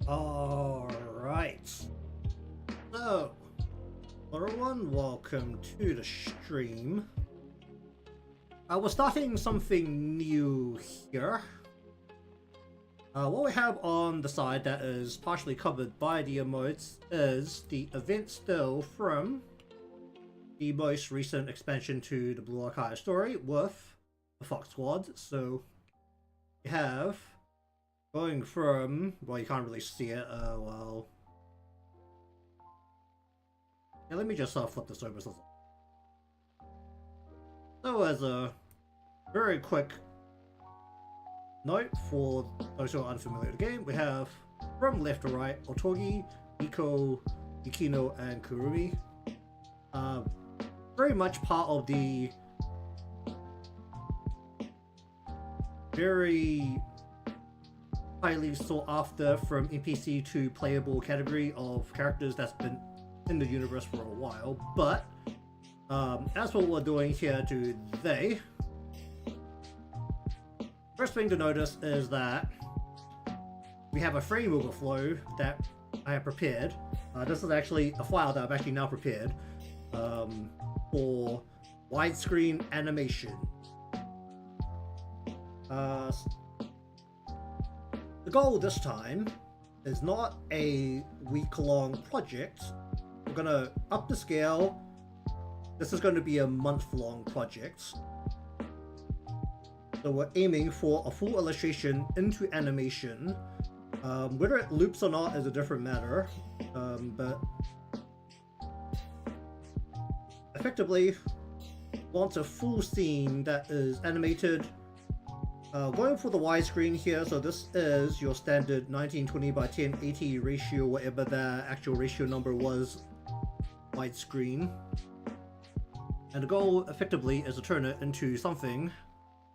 Alright. So, everyone, welcome to the stream. We're starting something new here. What we have on the side that is partially covered by the emotes is the event still from the most recent expansion to the Blue Archive story with the Fox Squad. So, we have going from, well, you can't really see it, well. Yeah, let me just flip this over. So as a very quick note for those who are unfamiliar with the game, we have from left to right Otogi, Niko, Yukino, and Kurumi. Very much part of the very highly sought after from NPC to playable category of characters that's been in the universe for a while. But as what we're doing here today, first thing to notice is that we have a frame overflow that I have prepared. This is actually a file that I've actually now prepared for widescreen animation. The goal this time is not a week-long project. We're gonna up the scale. This is going to be a month-long project. So we're aiming for a full illustration into animation. Whether it loops or not is a different matter. But effectively, want a full scene that is animated. Going for the widescreen here, so this is your standard 1920 by 1080 ratio, whatever the actual ratio number was, widescreen. And the goal effectively is to turn it into something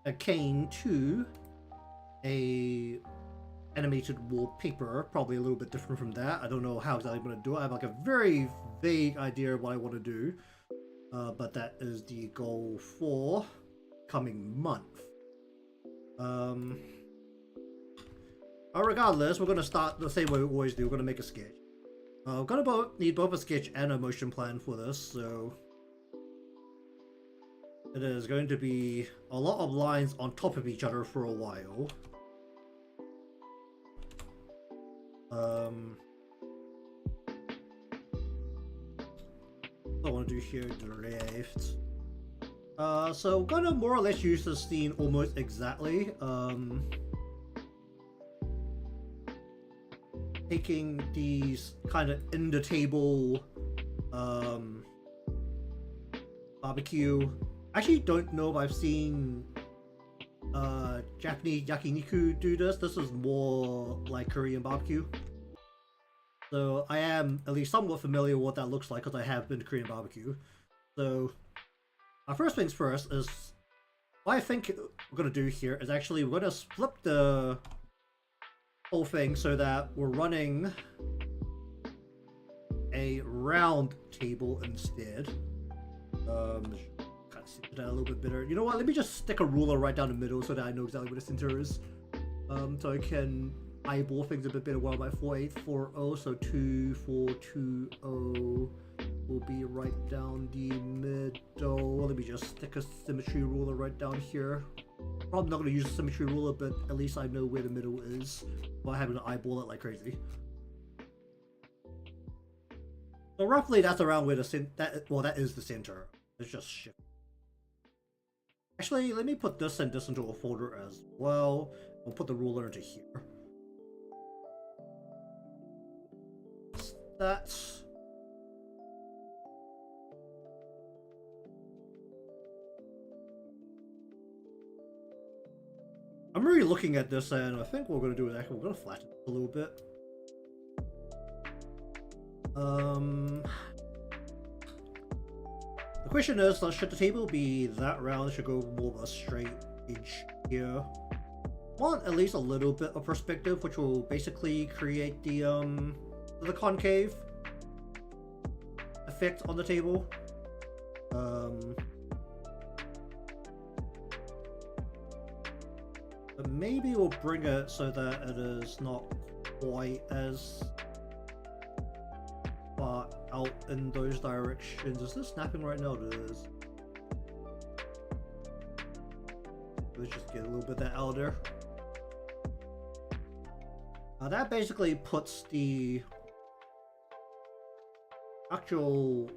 akin to a animated wallpaper, probably a little bit different from that. I don't know how exactly I'm going to do it. I have like a very vague idea of what I want to do, but that is the goal for coming month. Regardless, we're going to start the same way we always do. We're going to make a sketch. We're going to need both a sketch and a motion plan for this, so it is going to be a lot of lines on top of each other for a while. What I want to do here, drift. So I'm gonna more or less use this scene almost exactly. Taking these kind of in the table barbecue. I actually don't know if I've seen Japanese yakiniku do this. This is more like Korean barbecue. So I am at least somewhat familiar with what that looks like because I have been to Korean barbecue. So first things first is what I think we're going to do here is actually we're going to flip the whole thing so that we're running a round table instead. Kind of see that a little bit better. You know what? Let me just stick a ruler right down the middle so that I know exactly where the center is. So I can eyeball things a bit better. Well, by 4840, so 2420 will be right down the middle. Let me just stick a symmetry ruler right down here. Probably not going to use a symmetry ruler, but at least I know where the middle is while having to eyeball it like crazy. So roughly that's around where the that is the center. Let's just shift. Actually, let me put this and this into a folder as well. We'll put the ruler into here. That's I'm really looking at this, and I think what we're going to do is actually we're going to flatten it a little bit. The question is, should the table be that round? Should go more of a straight edge here. Want at least a little bit of perspective, which will basically create the concave effect on the table. But maybe we'll bring it so that it is not quite as far out in those directions. Is this snapping right now? It is. Let's just get a little bit of that out there. That basically puts the actual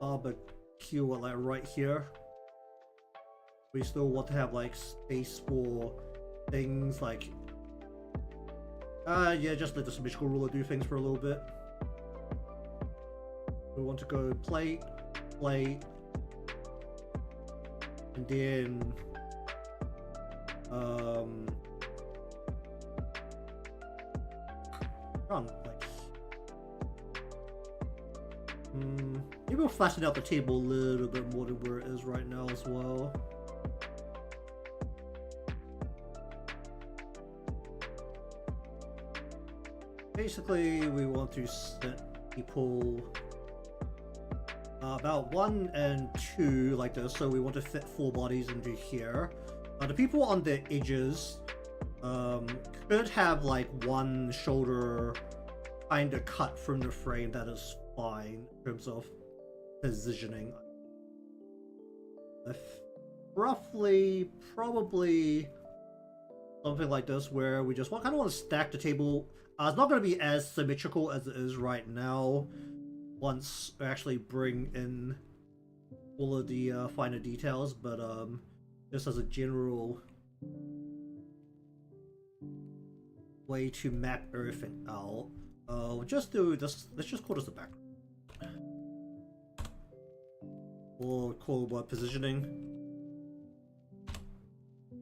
barbecue like right here. We still want to have like space for things like yeah, just let the symmetrical ruler do things for a little bit. We want to go plate, plate, and then maybe we'll flatten out the table a little bit more than where it is right now as well. Basically, we want to set people about 1 and 2 like this, so we want to fit 4 bodies into here. The people on the edges could have like one shoulder kind of cut from the frame. That is fine in terms of positioning. Roughly, probably something like this, where we just kind of want to stack the table. It's not going to be as symmetrical as it is right now once we actually bring in all of the finer details, but just as a general way to map everything out, we'll just do this. Let's just call this the background, or call it what, positioning.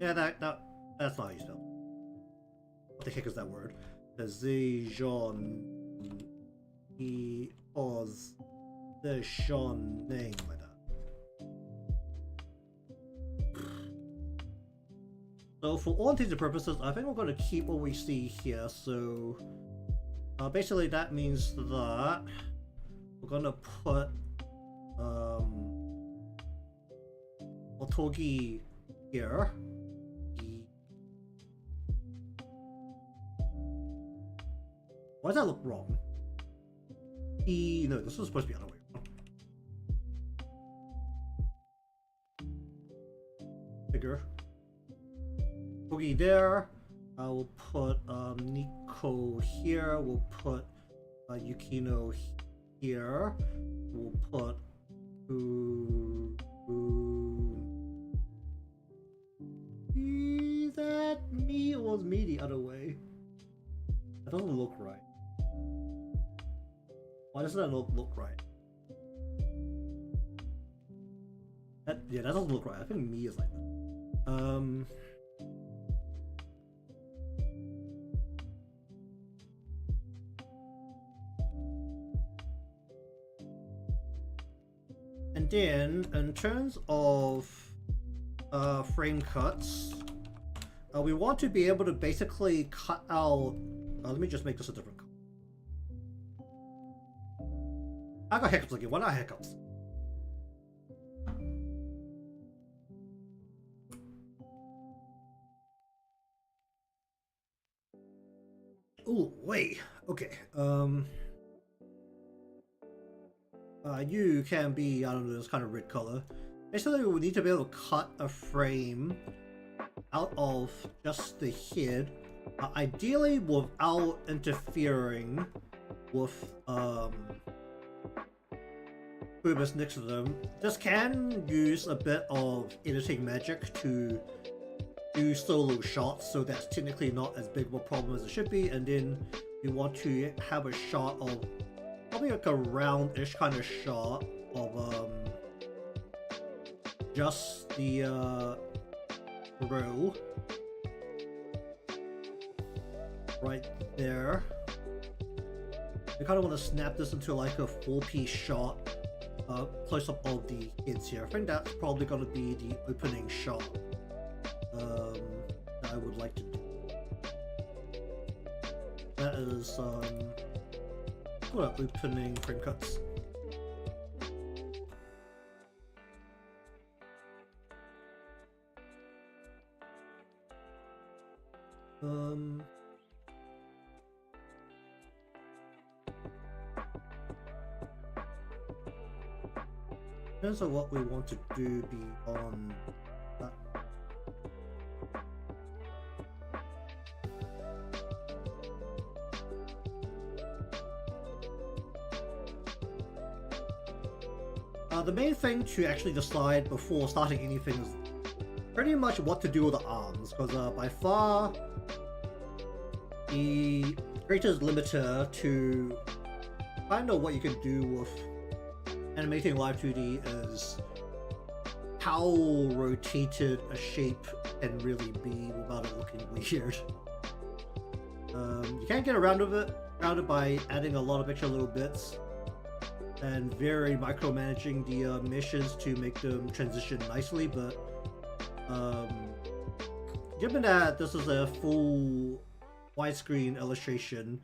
Yeah, that's not how you spell. What the heck is that word? Positioning, like that. So for all intents and purposes, I think we're going to keep what we see here. So basically that means that we're going to put Otogi here. Why does that look wrong? No, this was supposed to be the other way around. Bigger. Otogi there. I will put Niko here. We'll put Yukino here. We'll put is that me or was me the other way? That doesn't look right. Why doesn't that look right? Yeah, that doesn't look right. I think me is like that. And then, in terms of frame cuts, we want to be able to basically cut out. Let me just make this a different color. I got hiccups again. Why not hiccups? Oh wait. Okay. You can be, I don't know, this kind of red color. Basically, we need to be able to cut a frame out of just the head, ideally without interfering with whoever's next to them. This can use a bit of editing magic to do solo shots, so that's technically not as big of a problem as it should be. And then we want to have a shot of probably like a round-ish kind of shot of just the row right there. We kind of want to snap this into like a 4-piece shot, close up of the heads here. I think that's probably going to be the opening shot that I would like to do. That is opening frame cuts. Depends on what we want to do beyond that. The main thing to actually decide before starting anything is pretty much what to do with the arms, because by far the greatest limiter to find out what you can do with animating live 2D is how rotated a shape can really be without it looking weird. You can't get around it by adding a lot of extra little bits and very micromanaging the meshes to make them transition nicely, but given that this is a full widescreen illustration,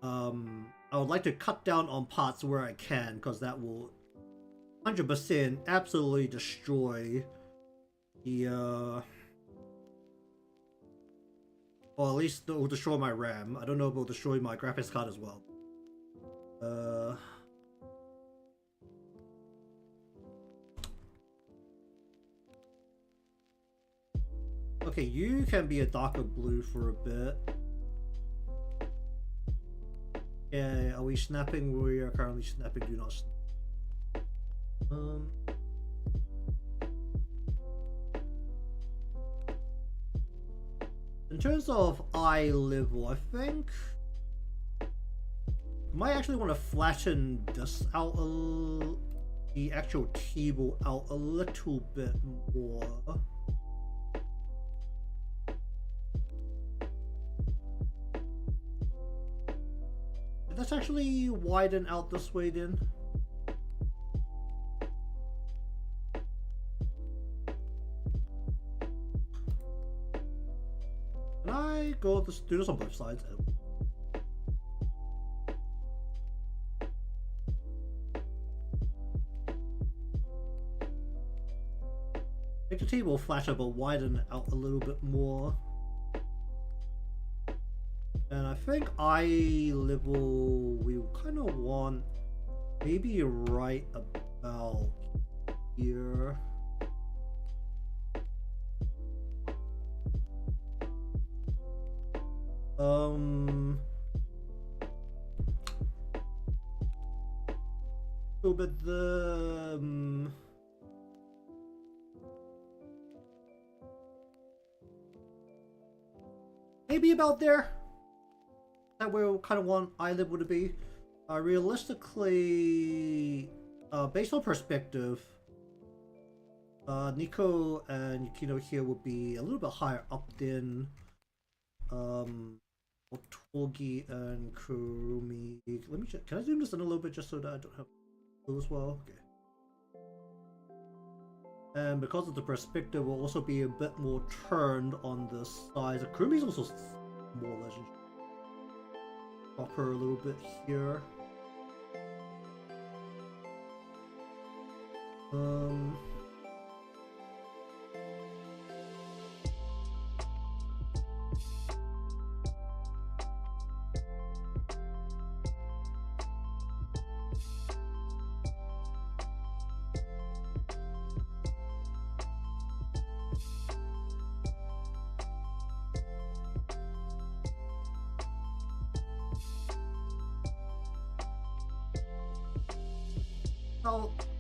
I would like to cut down on parts where I can, because that will 100% absolutely destroy the or at least it will destroy my RAM. I don't know if it will destroy my graphics card as well. Okay, you can be a darker blue for a bit. Yeah, are we snapping? We are currently snapping. Do not snap. In terms of eye level, I think I might actually want to flatten this out the actual table out a little bit more. Let's actually widen out this way then. Can I do this on both sides? Make the table flatter but widen out a little bit more. And I think eye level we kind of want maybe right about here. A little bit the maybe about there. That where we kind of want eye level to be. Realistically, based on perspective, Niko and Yukino here would be a little bit higher up than Otogi and Kurumi. Let me check. Can I zoom this in a little bit just so that I don't have blue as well? Okay. And because of the perspective, will also be a bit more turned on the sides. Kurumi's also more legendary. Pop her a little bit here.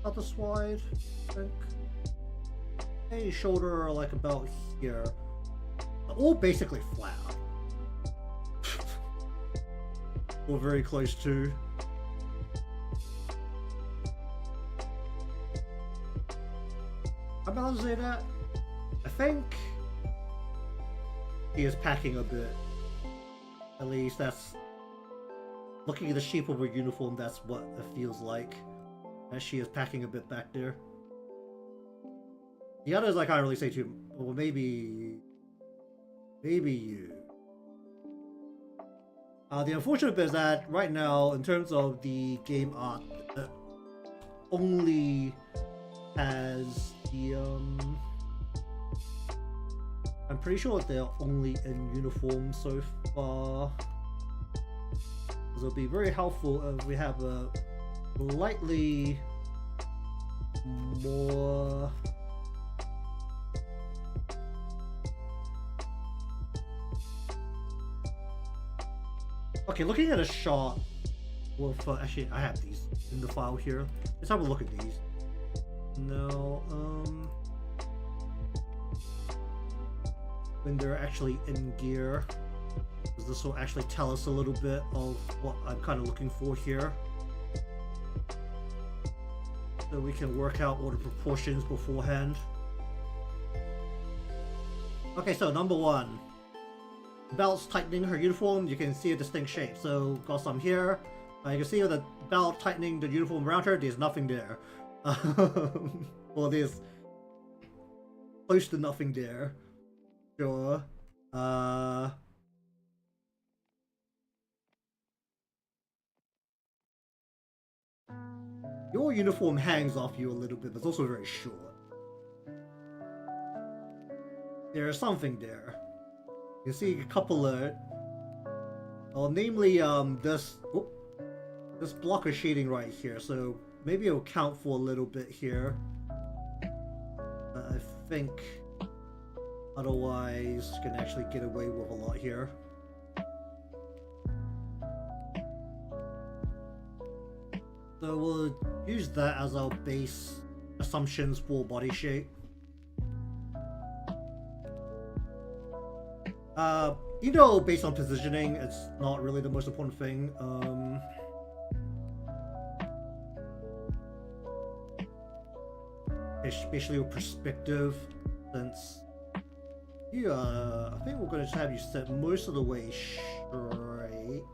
About this wide, I think. Hey, shoulder like about here. All basically flat. We're very close to. I'm about to say that. I think he is packing a bit. At least that's looking at the shape of her uniform. That's what it feels like. As she is packing a bit back there. The others I can't really say too. Well, maybe you. The unfortunate bit is that right now, in terms of the game art, it only has the I'm pretty sure they're only in uniform so far. It'll be very helpful if we have a slightly more. Okay, looking at a shot. Well, actually, I have these in the file here. Let's have a look at these. No, when they're actually in gear, because this will actually tell us a little bit of what I'm kind of looking for here. So we can work out all the proportions beforehand. Okay, so number one. Belt's tightening her uniform, you can see a distinct shape. So, got some here. You can see with the belt tightening the uniform around her, there's nothing there. Well, there's close to nothing there. Sure. Your uniform hangs off you a little bit, but it's also very short. There's something there. You see a couple of, well, namely this block of shading right here. So maybe it'll count for a little bit here. I think otherwise you can actually get away with a lot here. So we'll use that as our base assumptions for body shape. You know, based on positioning, it's not really the most important thing. Especially with perspective, since you, I think we're going to have you set most of the way straight.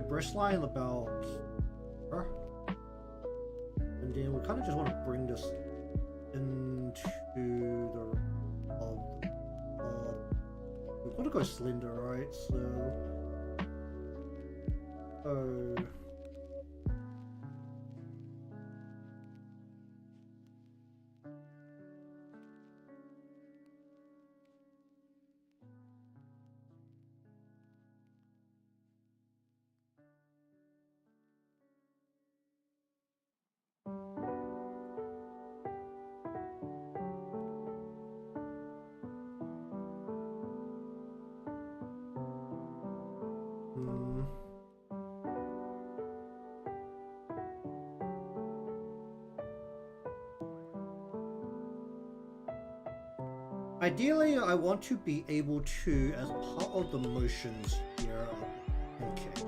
Breast line about her. And then we kind of just want to bring this into the we want to go slender, right? So ideally, I want to be able to, as part of the motions here, okay,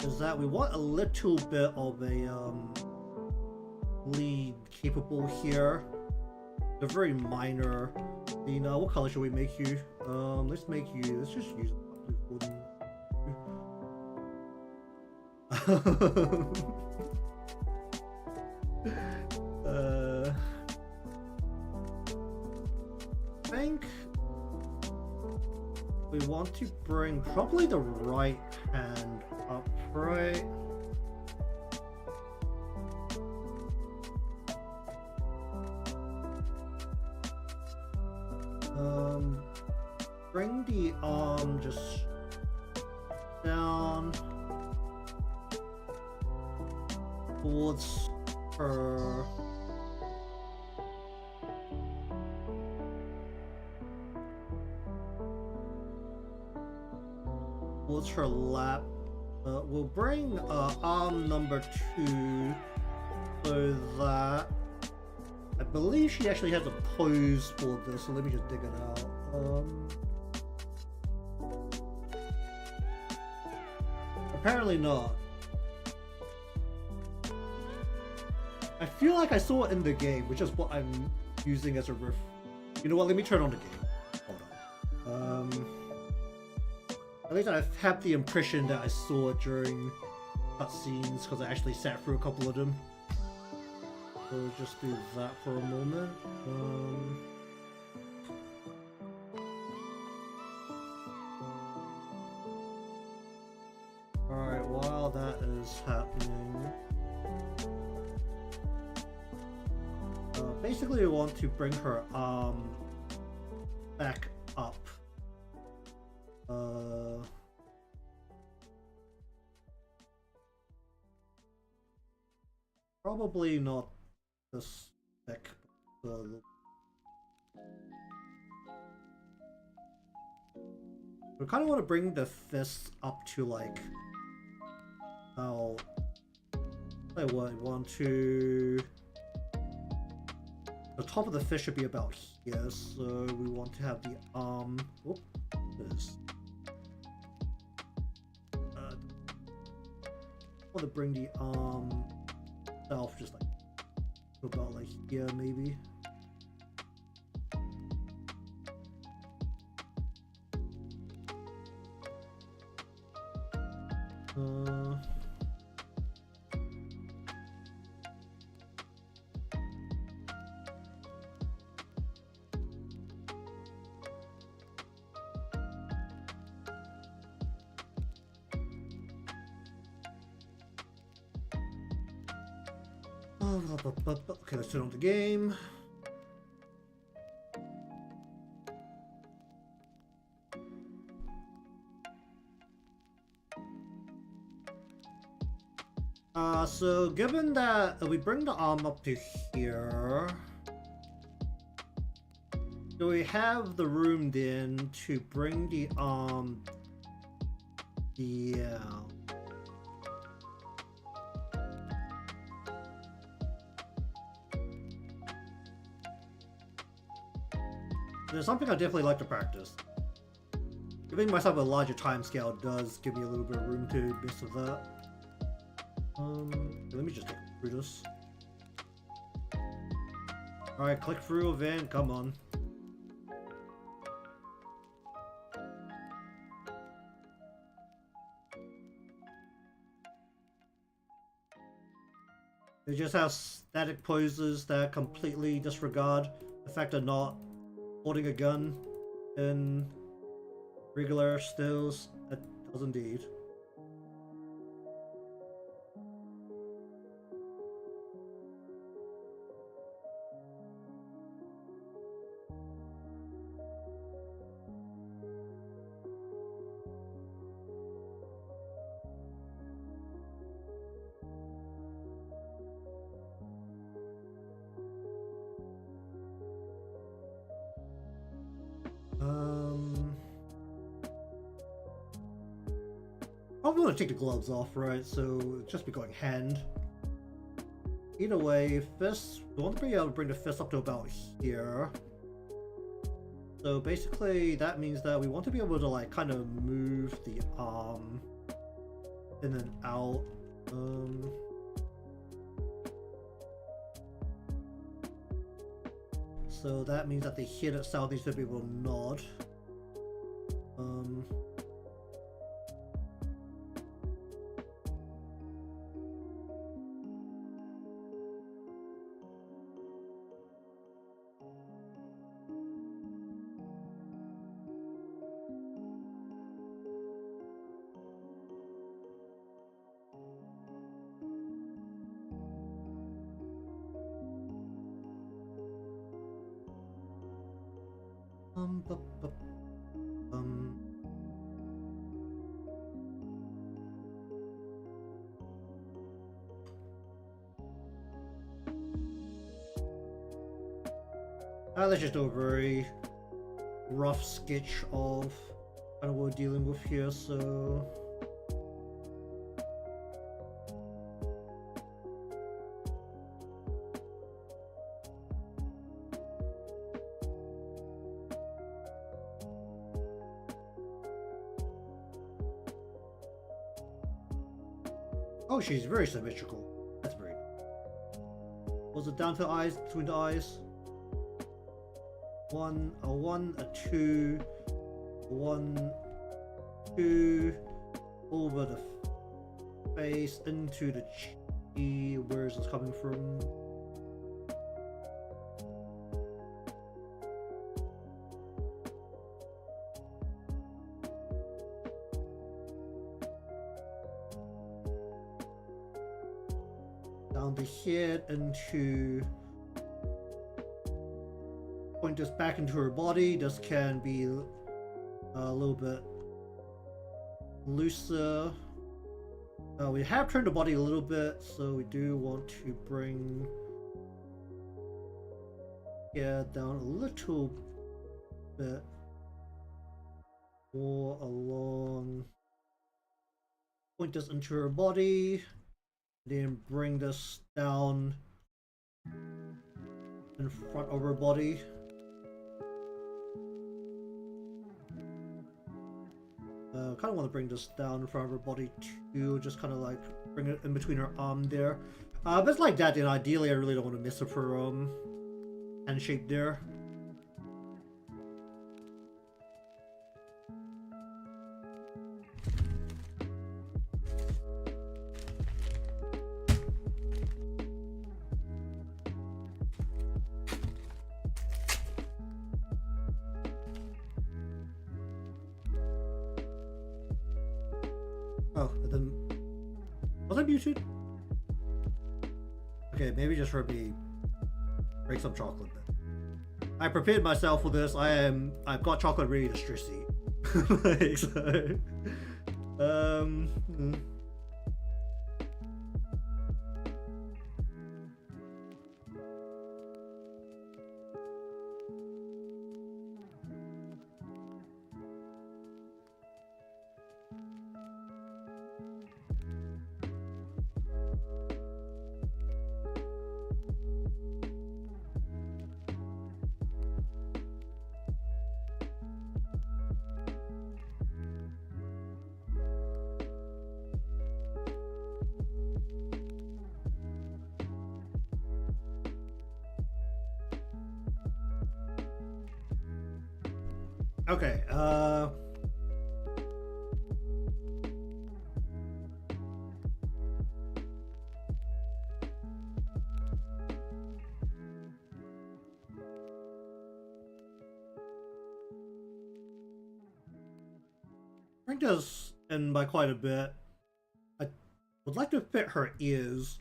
is that we want a little bit of a lead capable here. They're very minor. You know, what color should we make you? Let's just use I think we want to bring probably the right hand up, right? Bring the arm just down towards her. Towards her lap. We'll bring arm number 2 so that I believe she actually has a pose for this, so let me just dig it out. Apparently not. I feel like I saw it in the game, which is what I'm using as a ref. You know what? Let me turn on the game. Hold on. At least I have the impression that I saw it during cutscenes because I actually sat through a couple of them. So just do that for a moment. Alright, while that is happening, basically we want to bring her arm back up. Probably not this thick, but we kind of want to bring the fist up to like, I would want to, the top of the fist should be about here, so we want to have the arm, whoop, this. I want to bring the arm itself just like to about like here maybe. Okay, let's turn on the game. So given that we bring the arm up to here, do we have the room then to bring the arm? Yeah. There's something I definitely like to practice. Giving myself a larger time scale does give me a little bit of room to mess with that. Let me just get through this. Alright, click through event, come on. They just have static poses that completely disregard the fact of not holding a gun in regular stills. That does indeed. I'm gonna take the gloves off, right? So just be going hand. Either way, fist, we want to be able to bring the fist up to about here. So basically that means that we want to be able to like kind of move the arm in and out. So that means that the head itself needs to be able to nod. Let's just do a very rough sketch of kind of what we're dealing with here, so... Oh, she's very symmetrical. That's very nice. Was it down to the eyes, between the eyes? One, a two, one, two, over the face into the chi. Where is this coming from? Down the head into. Point this back into her body. This can be a little bit looser. We have turned the body a little bit, so we do want to bring down a little bit more along. Point this into her body, then bring this down in front of her body. Kind of want to bring this down in front of her body too, just kind of like bring it in between her arm there. But it's like that, then ideally I really don't want to mess up her hand shape there. Oh, and then was I muted? Okay, maybe just heard me break some chocolate then. I prepared myself for this. I've got chocolate ready to stress eat. Like, so, okay, bring this in by quite a bit. I would like to fit her ears.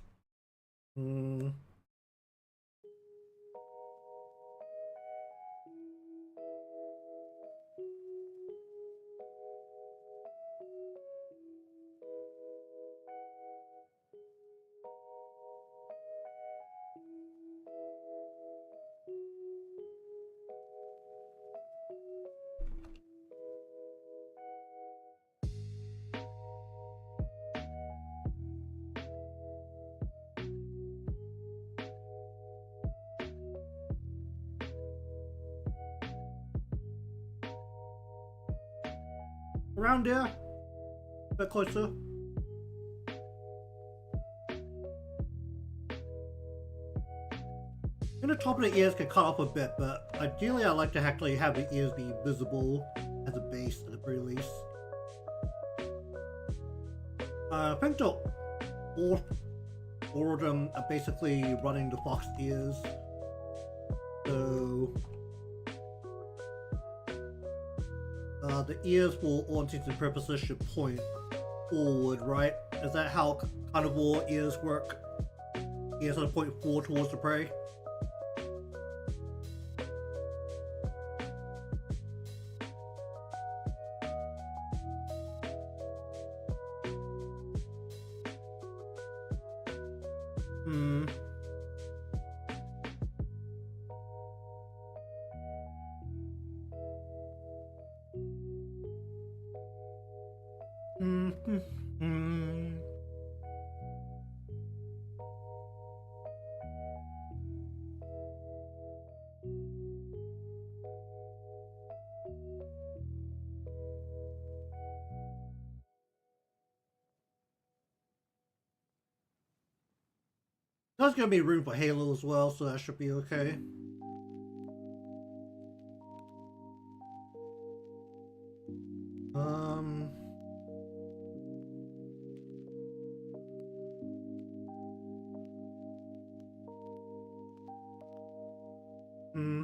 Around there, a bit closer. And the top of the ears can cut off a bit, but ideally I like to actually have the ears be visible as a base at the very least. I think all of them are basically running the fox ears. So the ears for all intents and purposes should point forward, right? Is that how carnivore ears work? Ears sort of point forward towards the prey? There's gonna be room for Halo as well, so that should be okay. Hmm.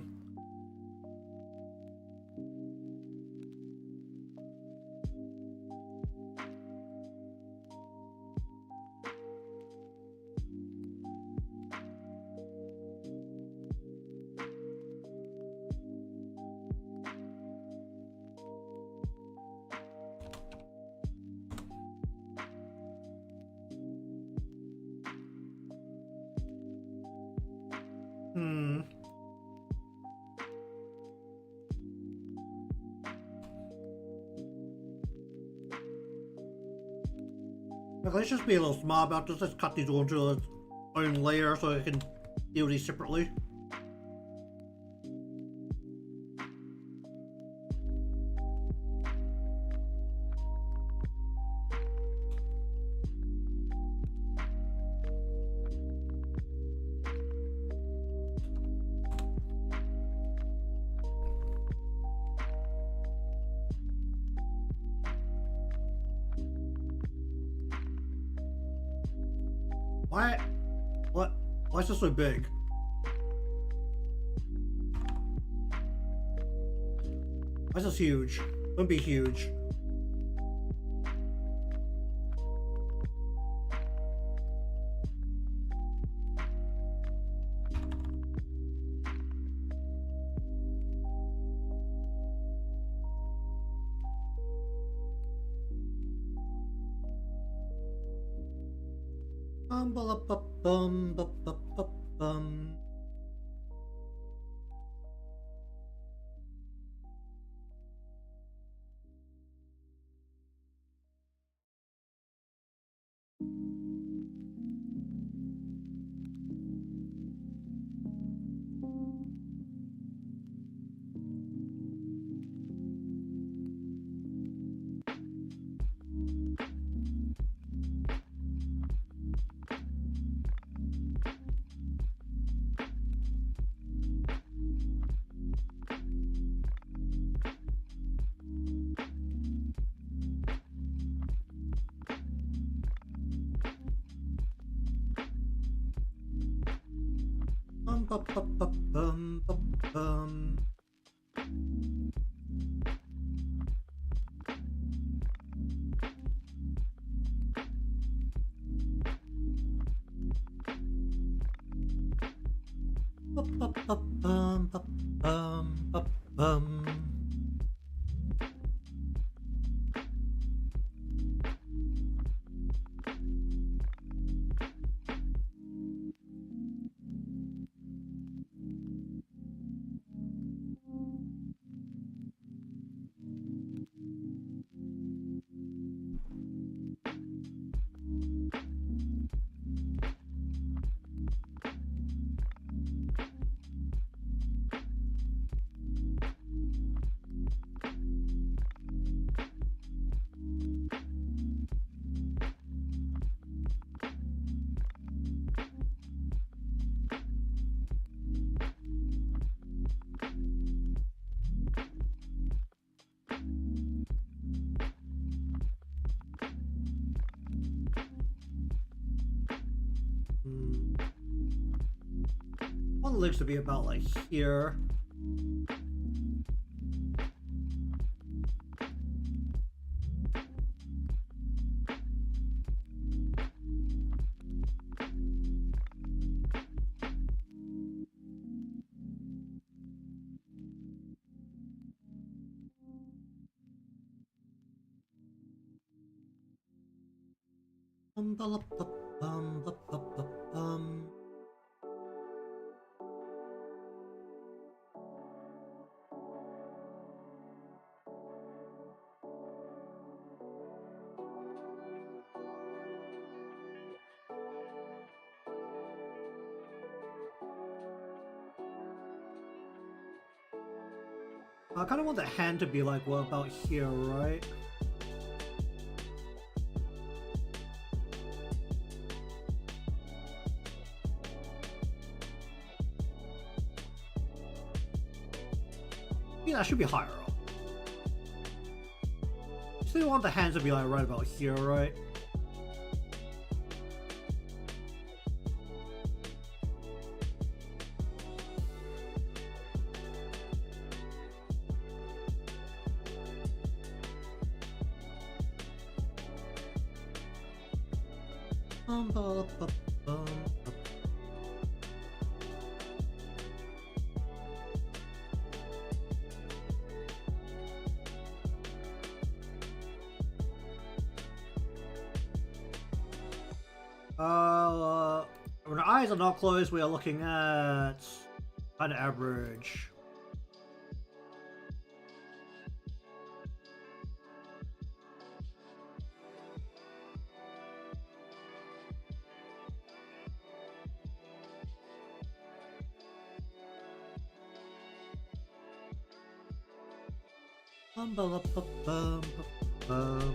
Hmm. Like, let's just be a little smart about this. Let's cut these all into its own layer so I can deal with these separately. Why? What? Why is this so big? Why is this huge? Don't be huge. Bum. Bum. Bum. One looks to be about like here. Bum. I kind of want the hand to be like, what about here, right? Yeah, that should be higher up. So you want the hands to be like right about here, right? Ba, ba, ba. When our eyes are not closed, we are looking at kind of average. Ba, ba, ba, ba.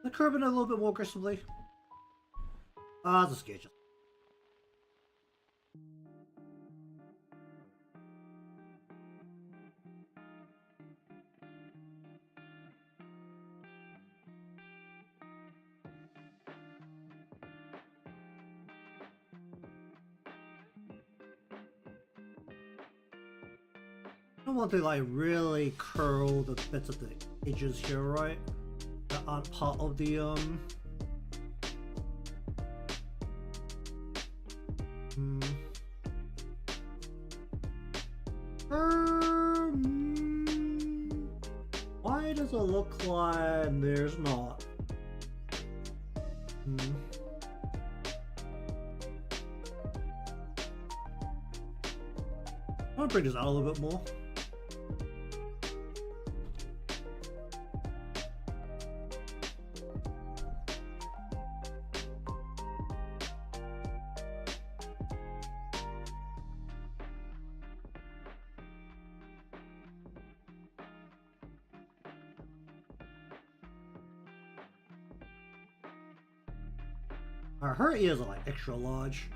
The curving a little bit more aggressively. Just gauge it. I want to like really curl the bits of the edges here, right? That aren't part of the why does it look like there's not? I'll bring this out a little bit more. Her ears are like extra large.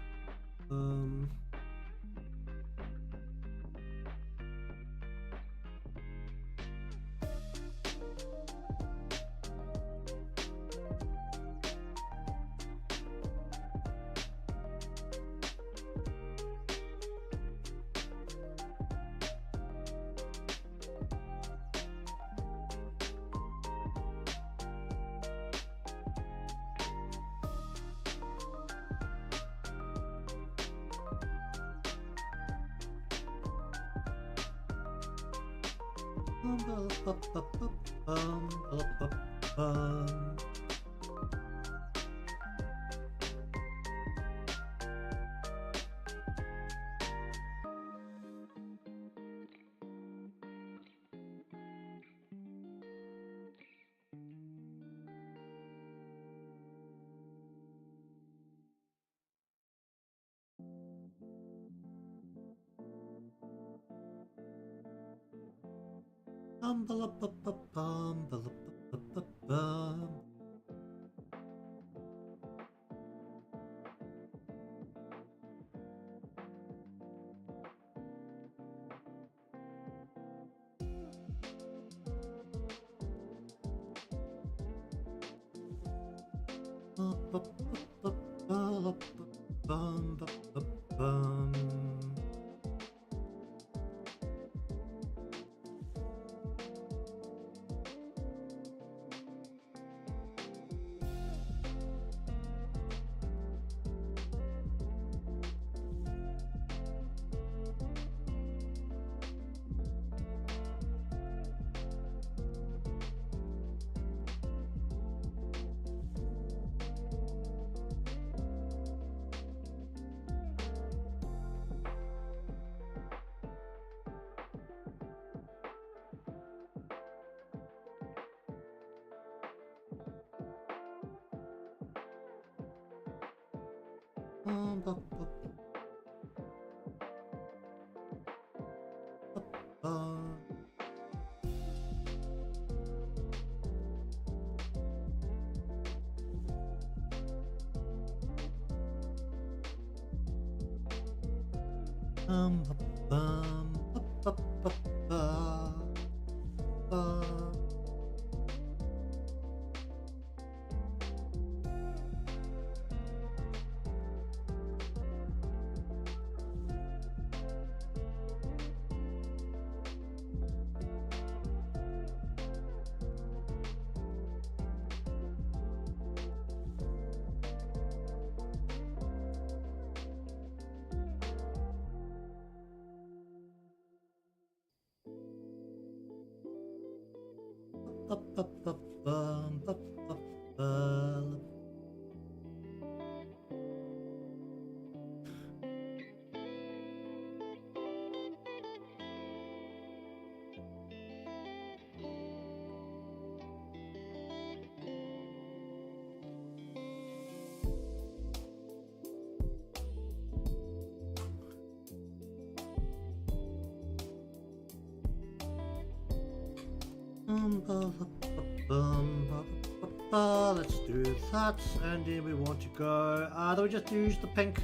Let's do that, and then we want to go. Do we just use the pink?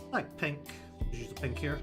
I like pink. Let's use the pink here.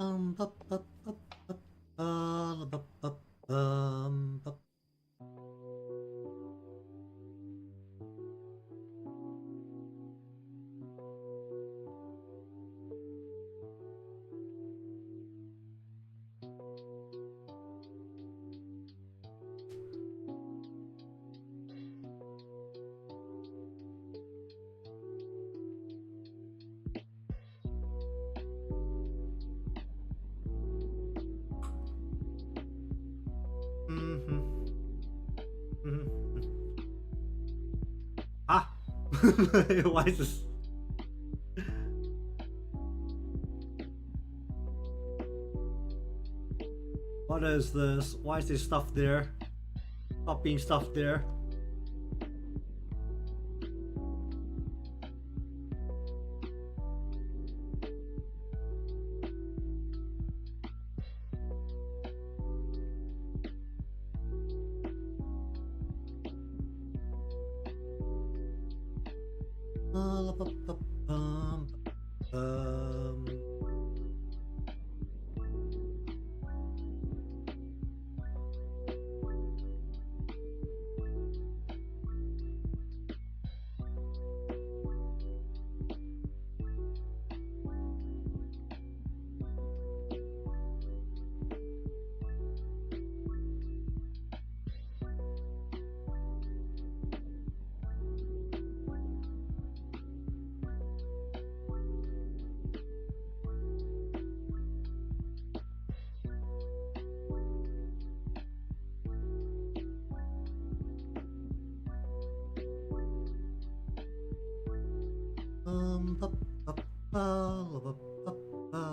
Bup, bup, bup, bup, bup, bup, bup. Ah! Why is this? What is this? Why is this stuff there? Stop being stuff there. Ba, ba, ba, ba, ba, ba.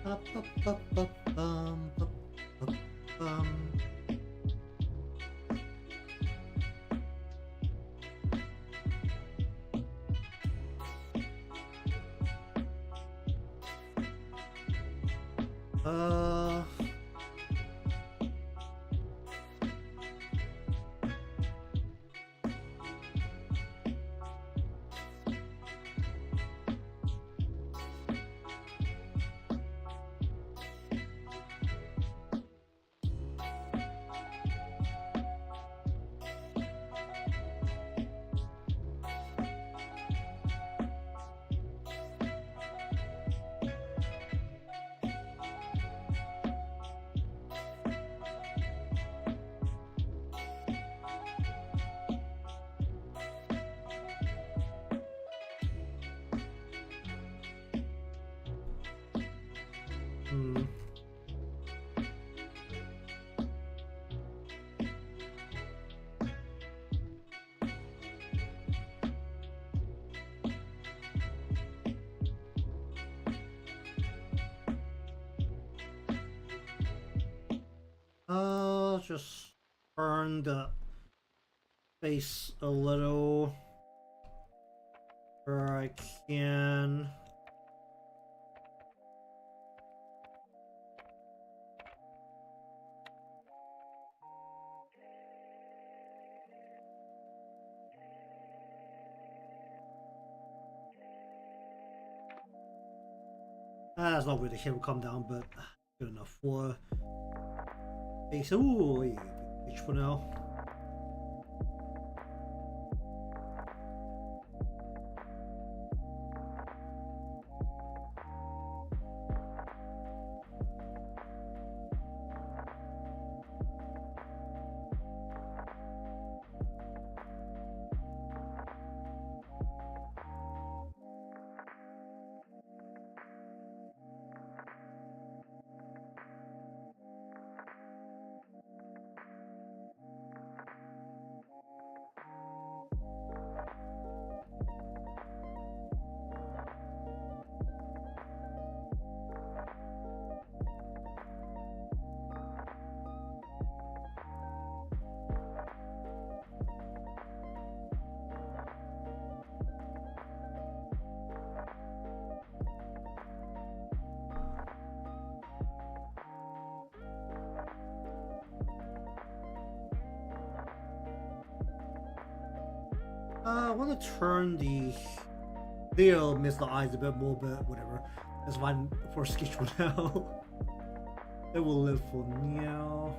Ba, ba, ba, ba, bum, ba, ba, bum. Uh, hmm. Just turn the face a little where I can. That's not where the hair will come down, but good enough for face. Ooh, yeah, big for now. I want to turn the Leo miss the eyes a bit more, but whatever. That's fine for sketch for now. It will live for now.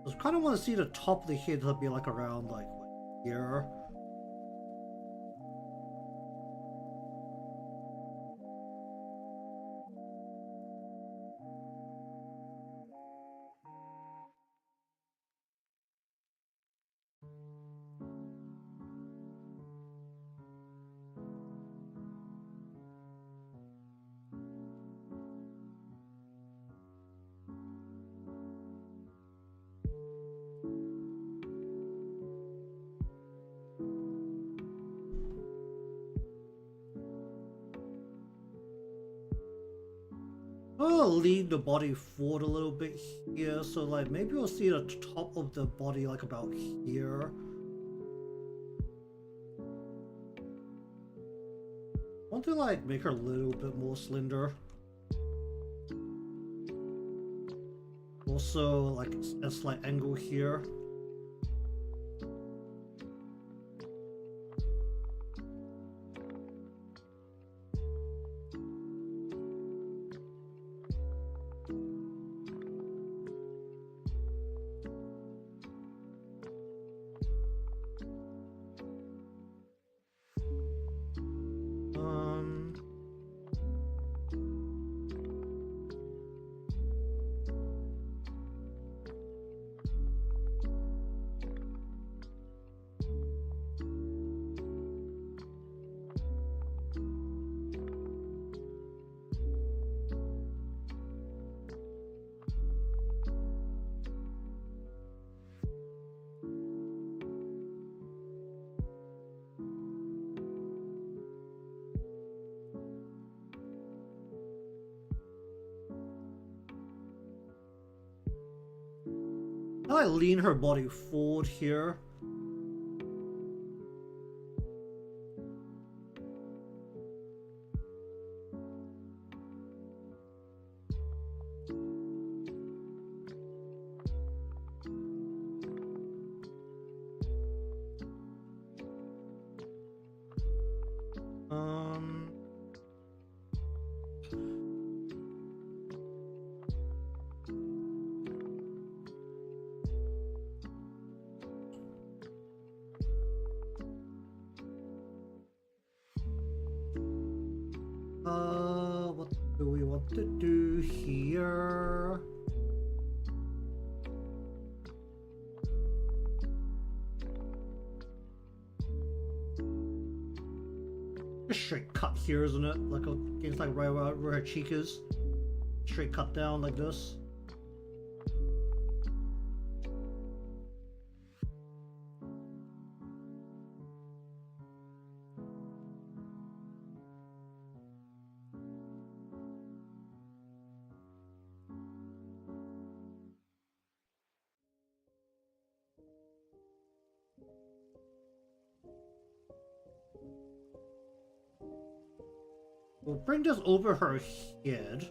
I kind of want to see the top of the head to be like around like here. I'll lean the body forward a little bit here, so like maybe we'll see the top of the body like about here. I want to like make her a little bit more slender. Also like a slight angle here. I lean her body forward here. What do we want to do here? A straight cut here, isn't it? Like against like right where her cheek is. Straight cut down like this. We'll bring this over her head,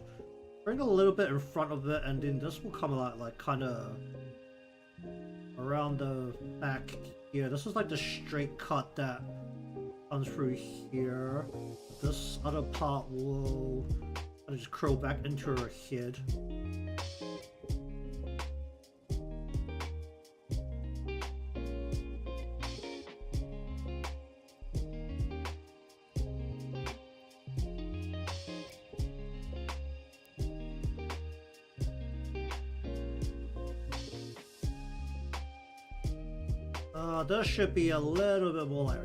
bring a little bit in front of it, and then this will come out like kind of around the back here. This is like the straight cut that comes through here. This other part will just curl back into her head. This should be a little bit more like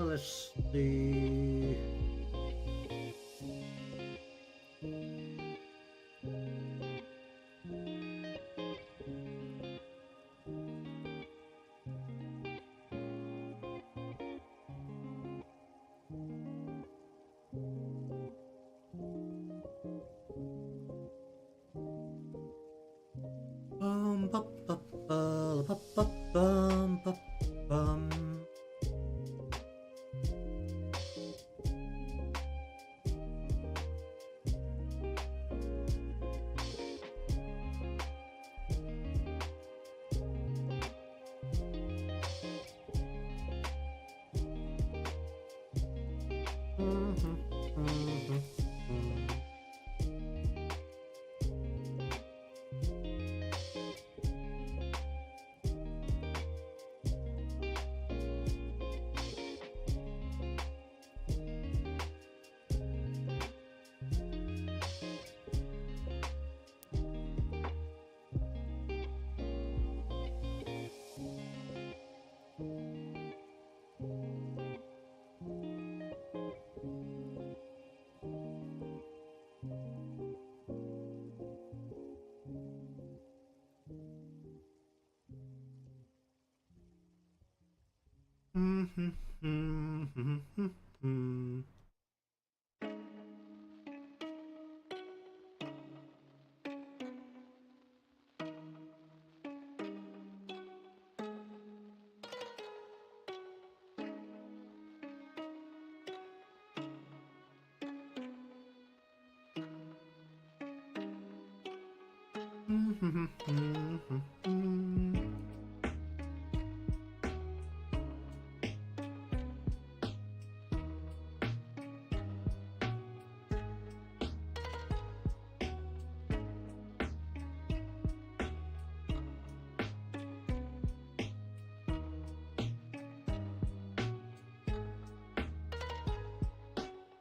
let's see. Bum, bum, bum, bum, bum, bum, bum, bum.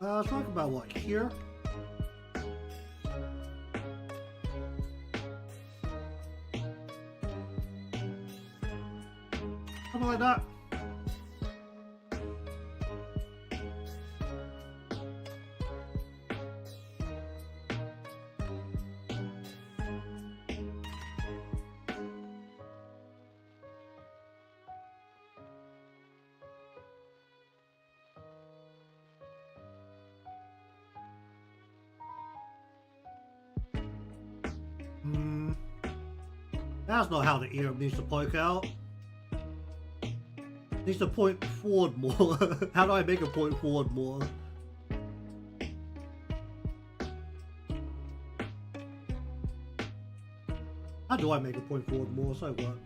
Let's talk about what here. Something like that. That's not how the ear needs to poke out. It needs to point forward more. How do I make it point forward more? How do I make it point forward more? So what?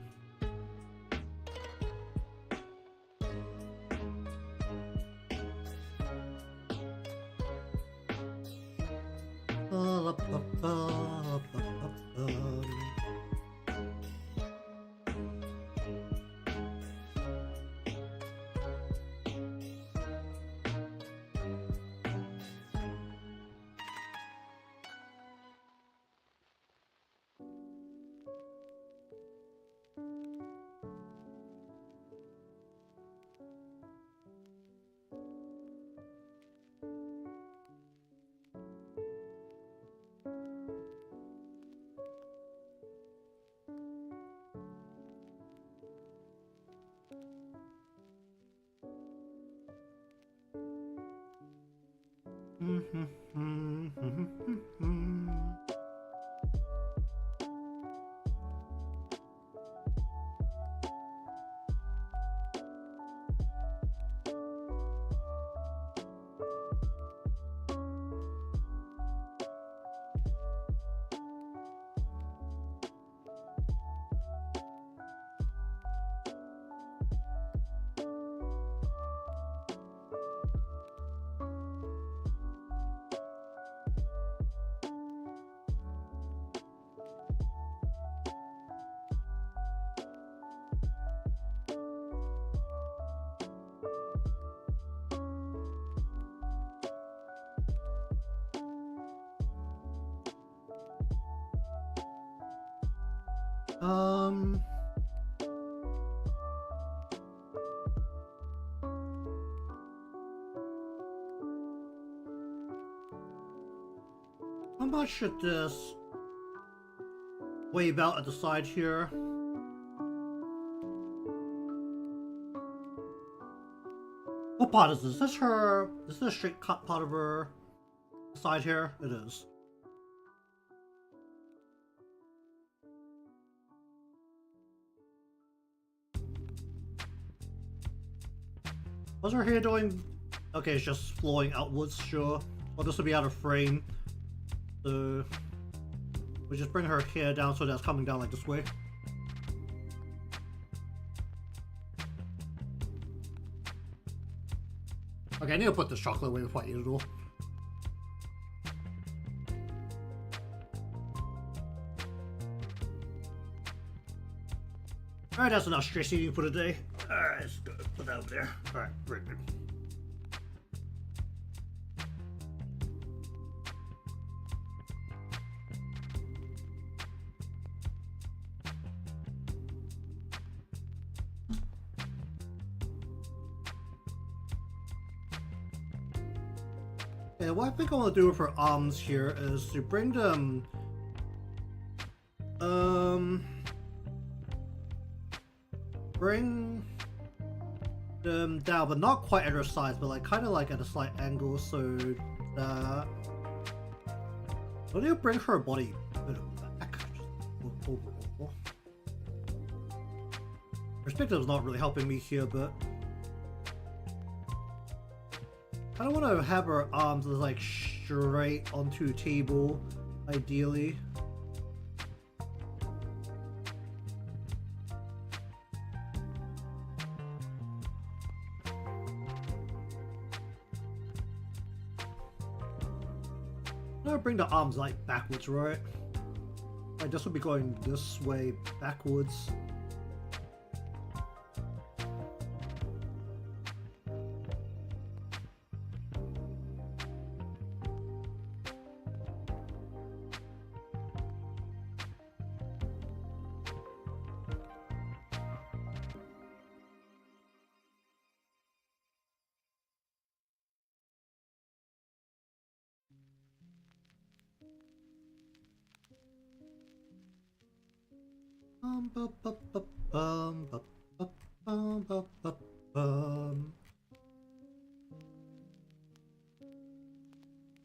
How much should this wave out at the side here? What part is this? Is this her? Is this a straight cut part of her side here? It is. What's her hair doing? Okay, it's just flowing outwards, sure. Well, this will be out of frame. So we just bring her hair down so that's coming down like this way. Okay, I need to put this chocolate away before I eat it all. Alright, that's enough stress eating for the day. Alright, let's go put that over there. Alright, very good. And what I think I want to do with her arms here is to bring them bring them down, but not quite at her sides, but like kind of like at a slight angle, so that I need to bring her body a bit back. Just overall. Perspective's not really helping me here, but I don't want to have her arms like straight onto the table, ideally. I'm gonna bring the arms like backwards, right? Like this will be going this way backwards.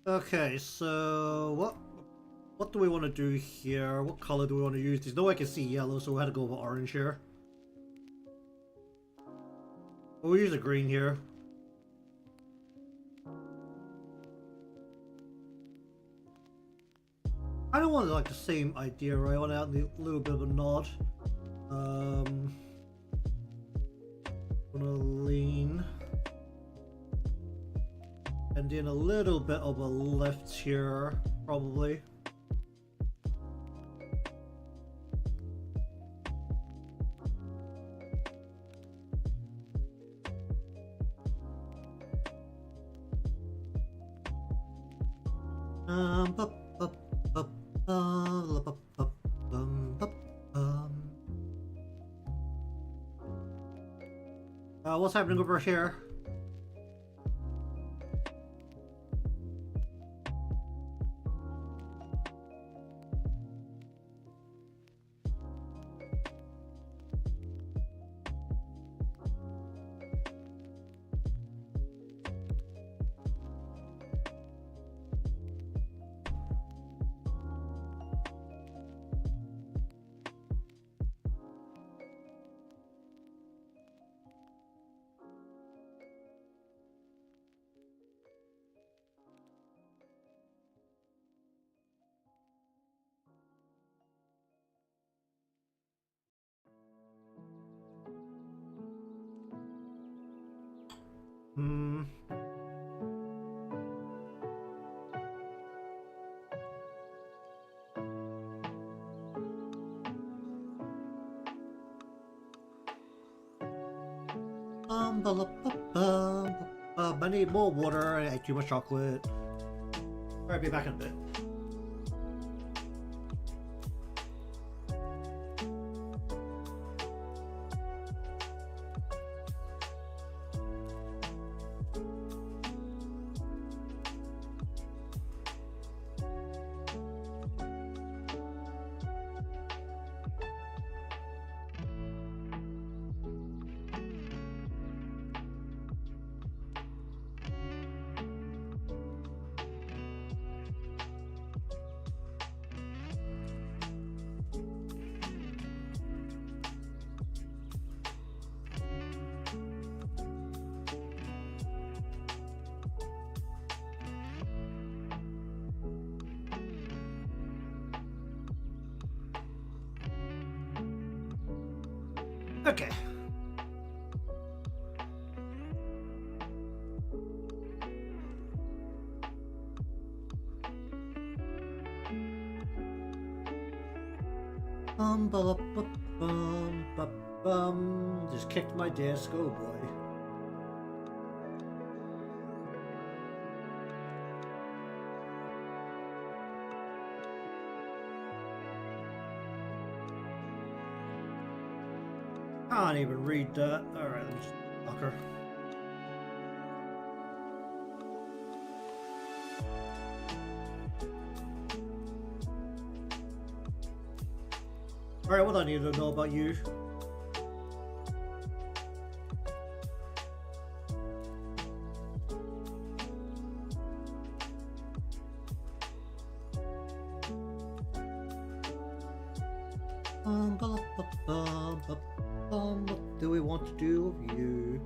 Okay, so what do we want to do here? What color do we want to use? There's no way I can see yellow, so we had to go with orange here. We'll use a green here. I don't want like the same idea, right? I want to add a little bit of a nod. Gonna lean. And then a little bit of a lift here, probably. What's happening over here? I need more water. I ate too much chocolate. Alright, be back in a bit. Okay. Bum, just kicked my desk. Oh boy. Can't even read that. Alright, let me just block her. Alright, what do I need to know about you? What do we want to do with you?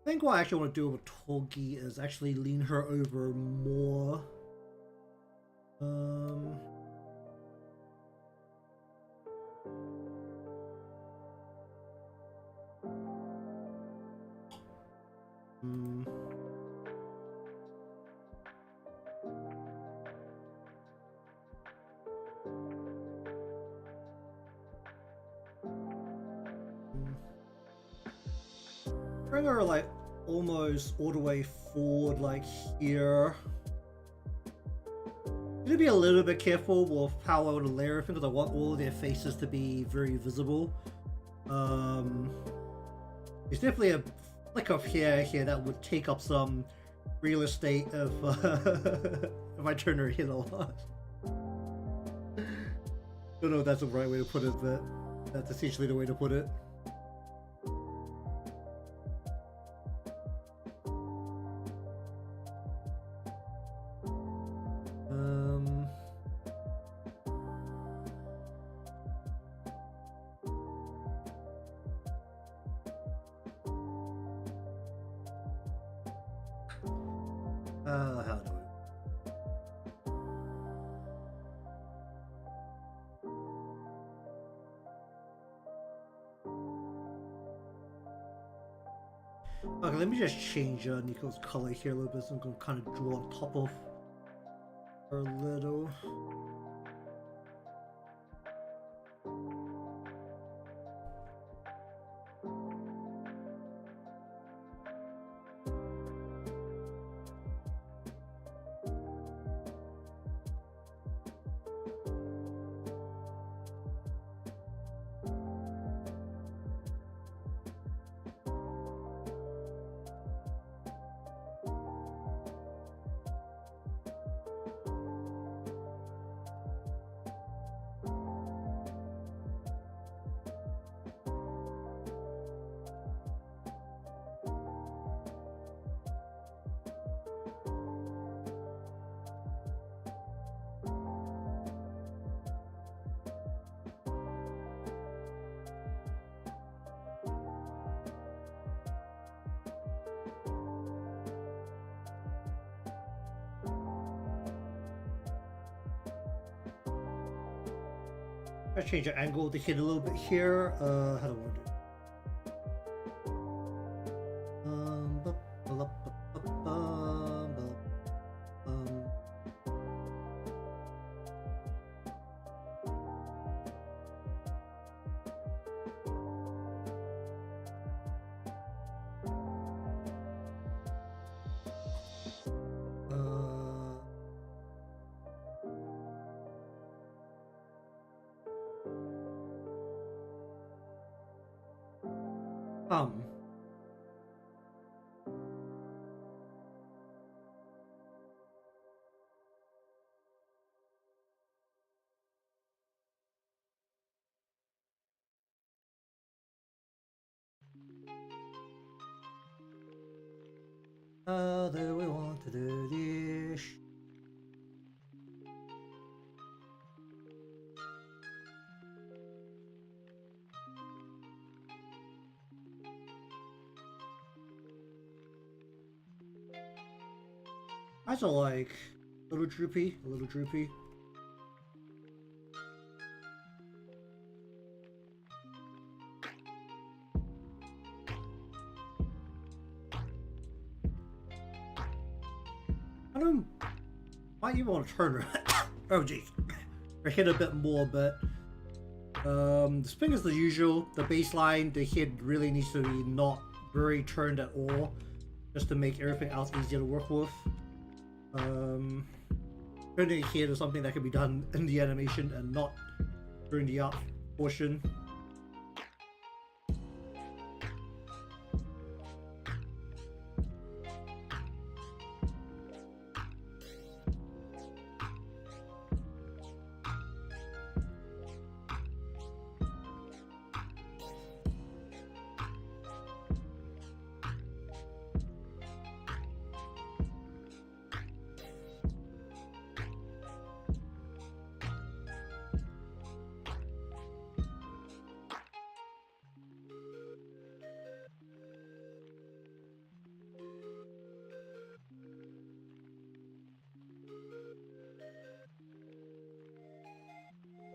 I think what I actually want to do with Otogi is actually lean her over more. Bring her like almost all the way forward, like here. I'm gonna be a little bit careful with how I want to layer everything because I want all their faces to be very visible. There's definitely a flick of hair here that would take up some real estate if, if I turn her head a lot. Don't know if that's the right way to put it, but that's essentially the way to put it. How do I? Okay, let me just change Niko's color here a little bit. So I'm gonna kind of draw on top of her a little. I change the angle of the head a little bit here. How do I want to do it? How do we want to do this? Eyes are like a little droopy, a little droopy. I don't. Might even want to turn her. Oh jeez, her head a bit more, but the spin is the usual. The baseline, the head really needs to be not very turned at all, just to make everything else easier to work with. Turning the head is something that can be done in the animation and not during the art portion.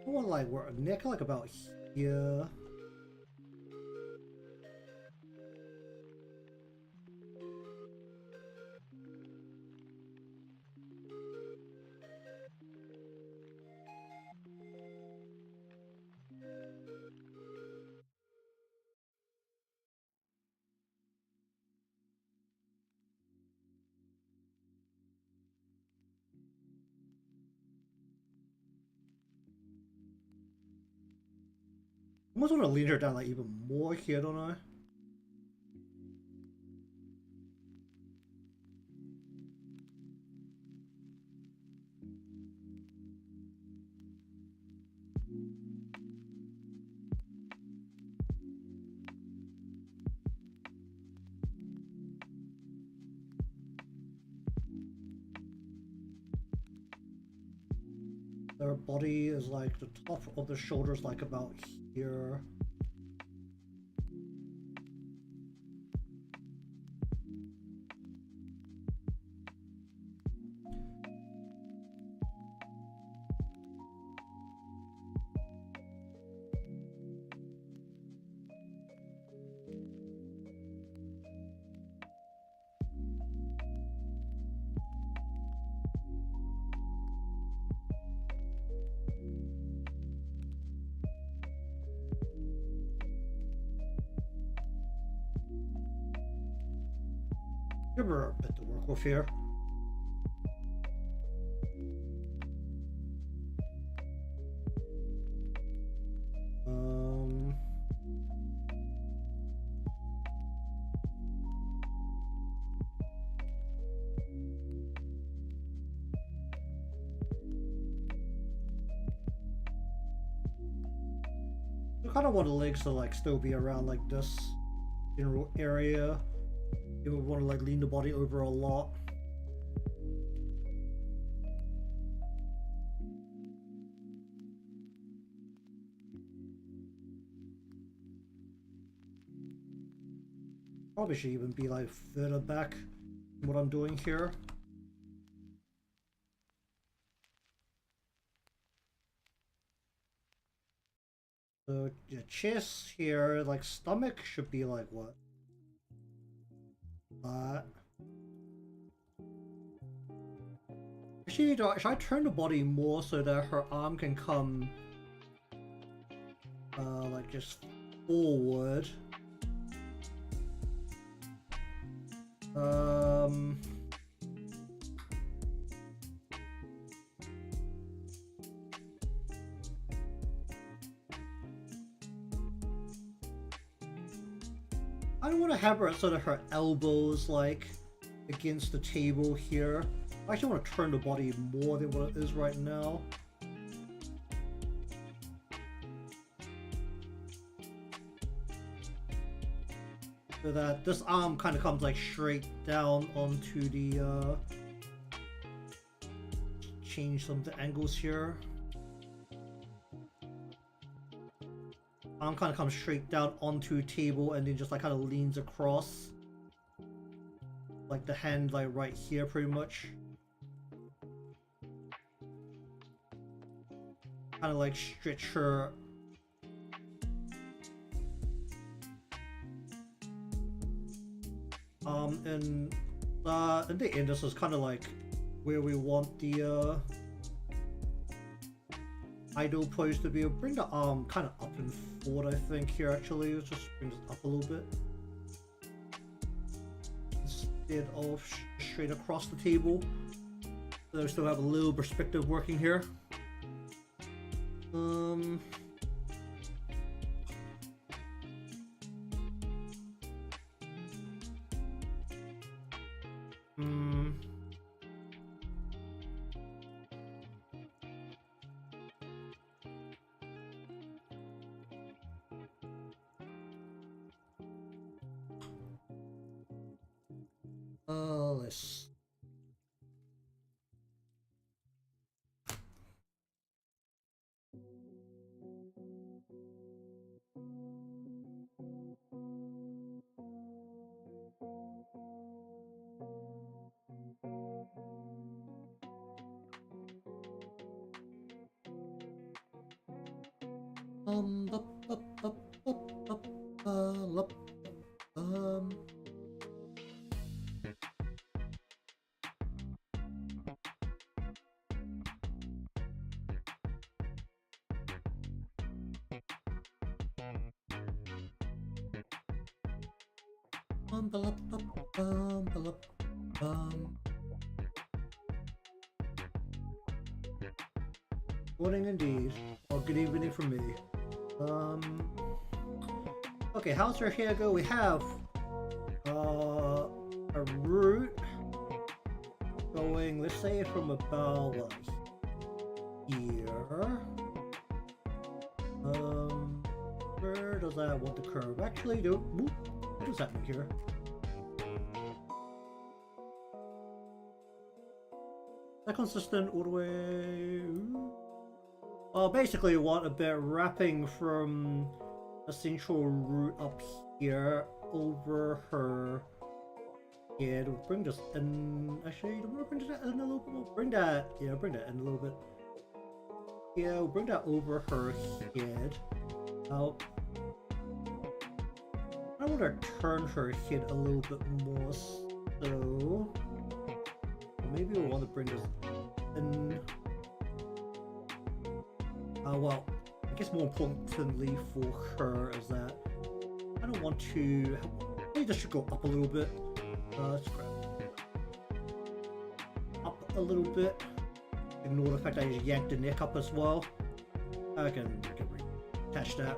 More like where neck, like about here. I almost want to lean her down like even more here, don't I? Their body is like the top of the shoulders, like about here. Give her a bit to work with here. I kind of want the legs to like still be around like this general area. You would want to like lean the body over a lot. Probably should even be like further back from what I'm doing here. So the chest here, like stomach should be like what? Actually, should I turn the body more so that her arm can come like just forward? I don't want to have her so that her elbows like against the table here. I actually want to turn the body more than what it is right now. So that this arm kind of comes like straight down onto the change some of the angles here. Arm kind of comes straight down onto a table and then just like kind of leans across. Like the hand like right here pretty much. Kind of like stretch her and in the end this is kind of like where we want the idle pose to be. Bring the arm kind of up and forward, I think, here actually. Let's just bring this up a little bit. Instead of straight across the table. So we still have a little perspective working here. Let's. Morning indeed. Well, good evening from me. Okay, how's our hair go? We have a route going, let's say, from about what, here. Where does that want the curve? Actually, what does that mean here? Is that consistent all the way? Basically, we want a bit wrapping from a central root up here over her head. We'll bring this in. Actually, do we want to bring that in a little bit more? Bring that in a little bit. Yeah, we'll bring that over her head. Out. I want to turn her head a little bit more, so maybe we'll want to bring this in. Well, I guess more importantly for her is that I don't want to. Maybe this should go up a little bit. Let's grab up a little bit. Ignore the fact I just yanked the neck up as well. I can attach that.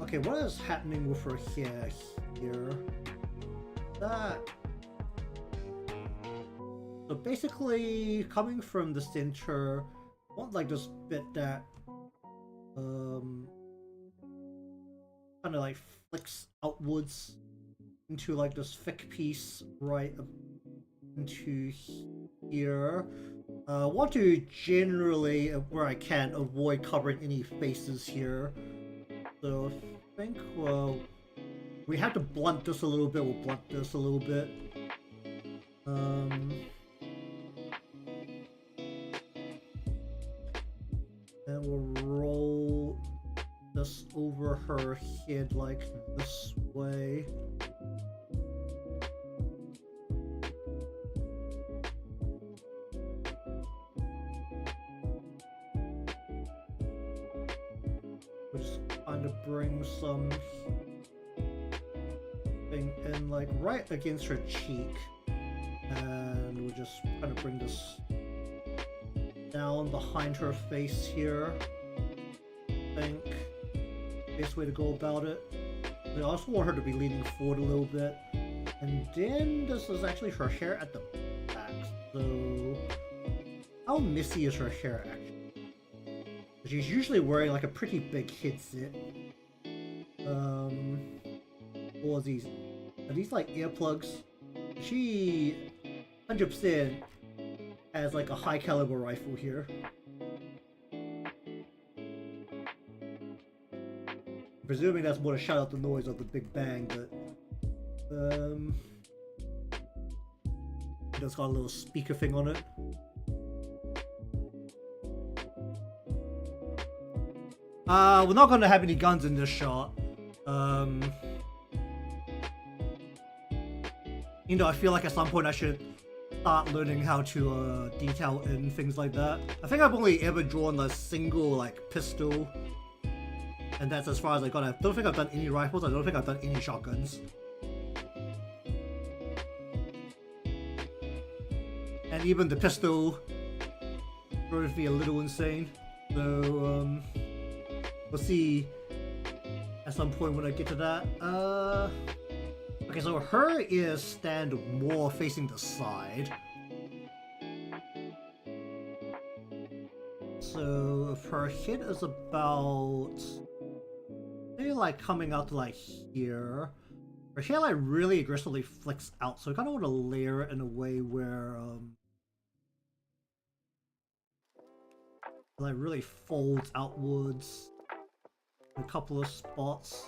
Okay, what is happening with her hair here? So basically, coming from the center, I want like this bit that kind of like flicks outwards into like this thick piece right into here. Want to generally, where I can, avoid covering any faces here. So I think we have to blunt this a little bit. We'll blunt this a little bit. And we'll roll this over her head like this way. We'll just kind of bring some thing in like right against her cheek. And we'll just kind of bring this down behind her face here. I think best way to go about it. We also want her to be leaning forward a little bit. And then this is actually her hair at the back. So how messy is her hair actually? She's usually wearing like a pretty big headset. Or are these like earplugs? She 100% has like a high caliber rifle here. Presuming that's more to shut out the noise of the big bang, but it's got a little speaker thing on it. We're not gonna have any guns in this shot. You know, I feel like at some point I should start learning how to detail in things like that. I think I've only ever drawn a single like pistol, and that's as far as I got. I don't think I've done any rifles. I don't think I've done any shotguns. And even the pistol drove me a little insane. So we'll see at some point when I get to that. Okay, so her ears stand more facing the side. So if her head is about, maybe like coming out to like here, her hair like really aggressively flicks out. So I kind of want to layer it in a way where like really folds outwards in a couple of spots.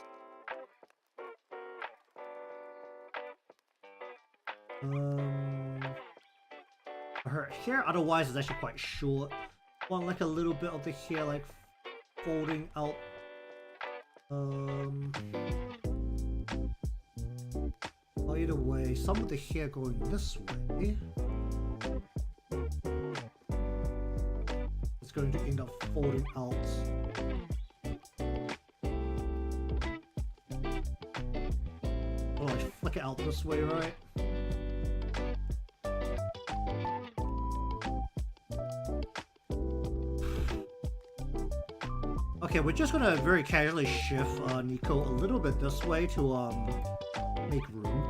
Her hair otherwise is actually quite short. I want like a little bit of the hair like folding out. Well, either way, some of the hair going this way is going to end up folding out. Oh, I flick it out this way, right? Okay, we're just gonna very casually shift Niko a little bit this way to make room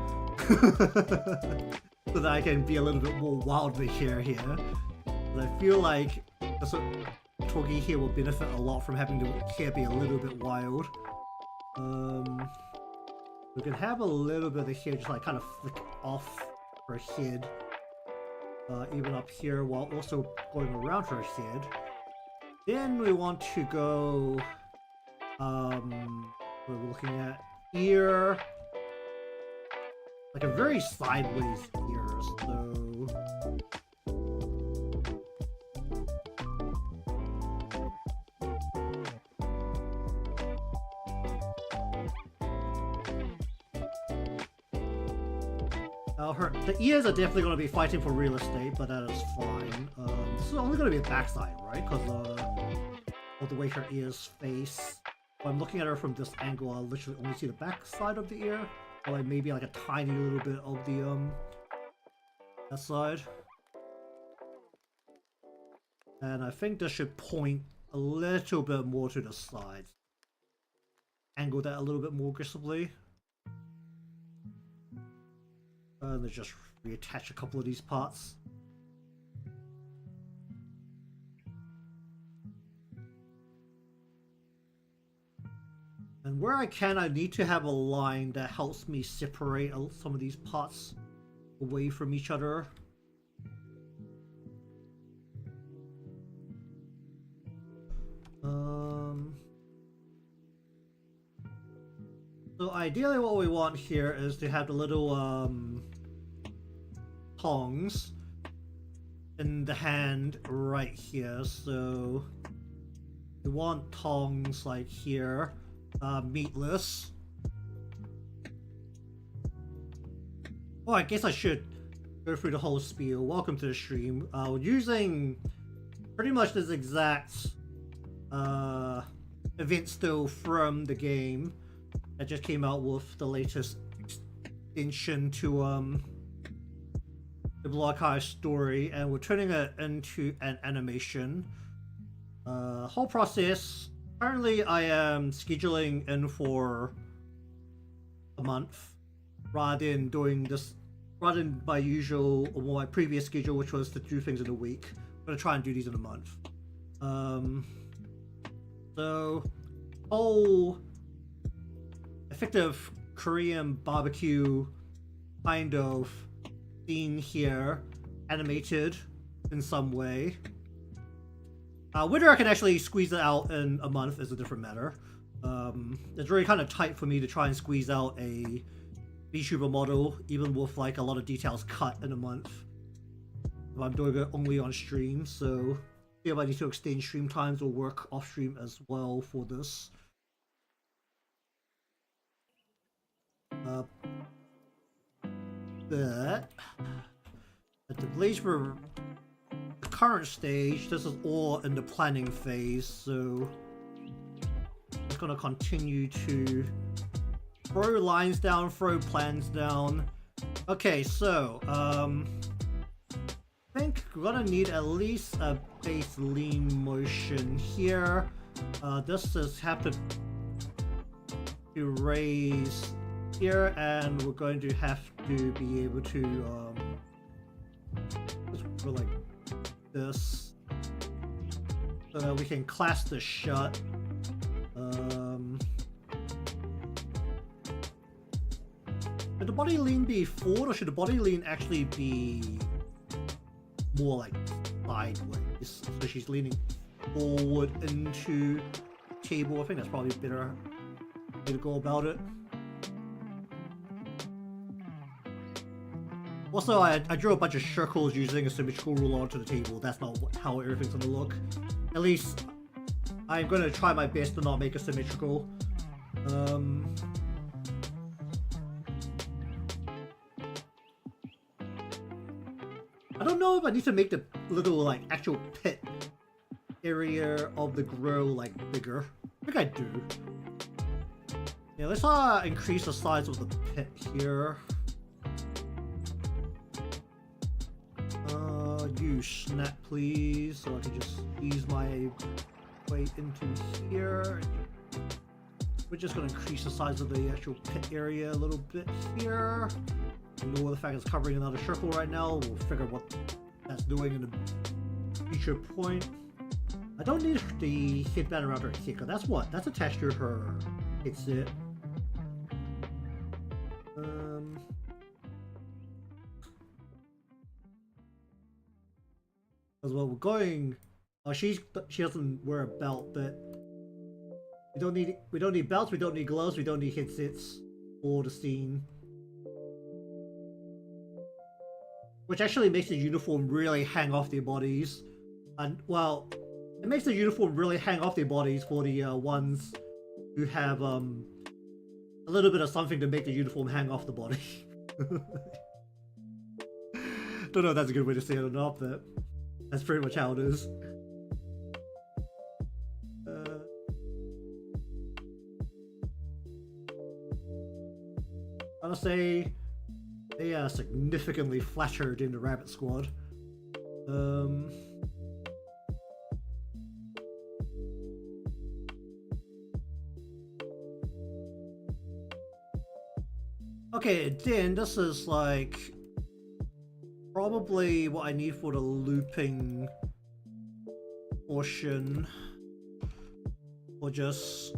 so that I can be a little bit more wild with hair here. But I feel like this Otogi here will benefit a lot from having the hair be a little bit wild. We can have a little bit of the hair just like kind of flick off her head, even up here, while also going around her head. Then we want to go, we're looking at ear, like a very sideways ear, so... the ears are definitely going to be fighting for real estate, but that is fine. This is only going to be a backside, right? Because of the way her ears face. If I'm looking at her from this angle, I'll literally only see the backside of the ear, or like maybe like a tiny little bit of the that side. And I think this should point a little bit more to the sides. Angle that a little bit more aggressively. And let's just reattach a couple of these parts. And where I can, I need to have a line that helps me separate some of these parts away from each other. So ideally what we want here is to have the little tongs in the hand right here. So we want tongs like here, meatless. Oh, I guess I should go through the whole spiel. Welcome to the stream. We're using pretty much this exact event still from the game that just came out with the latest extension to the Blue Archive story, and we're turning it into an animation. Whole process. Currently, I am scheduling in for a month rather than doing this, rather than my usual or my previous schedule, which was to do things in a week. I'm gonna try and do these in a month. So, whole effective Korean barbecue kind of scene here, animated in some way. Whether I can actually squeeze it out in a month is a different matter. It's really kind of tight for me to try and squeeze out a VTuber model, even with like a lot of details cut in a month. If I'm doing it only on stream, so if I need to extend stream times or work off stream as well for this. bit. At the least for the current stage, this is all in the planning phase, so I'm just gonna continue to throw lines down, throw plans down. Okay, so I think we're gonna need at least a base lean motion here. This is have to raise here, and we're going to have to be able to just go like this so that we can clasp this shut. Should the body lean be forward, or should the body lean actually be more like sideways? So she's leaning forward into the table. I think that's probably a better way to go about it. Also, I drew a bunch of circles using a symmetrical ruler onto the table. That's not how everything's gonna look. At least, I'm gonna try my best to not make it symmetrical. I don't know if I need to make the little like actual pit area of the grill like bigger. I think I do. Yeah, let's increase the size of the pit here. You snap please, so I can just ease my way into here. We're just going to increase the size of the actual pit area a little bit here. Ignore the fact it's covering another circle right now. We'll figure out what that's doing in a future point. I don't need the headband around her head, because that's what? That's attached to her headset. As well, we're going. She doesn't wear a belt, but we don't need belts, we don't need gloves, we don't need headsets for the scene. Which actually makes the uniform really hang off their bodies. And well, it makes the uniform really hang off their bodies for the ones who have a little bit of something to make the uniform hang off the body. Don't know if that's a good way to say it or not, but that's pretty much how it is. I'll say they are significantly flattered in the Rabbit Squad. Okay, then this is like probably what I need for the looping portion, or just,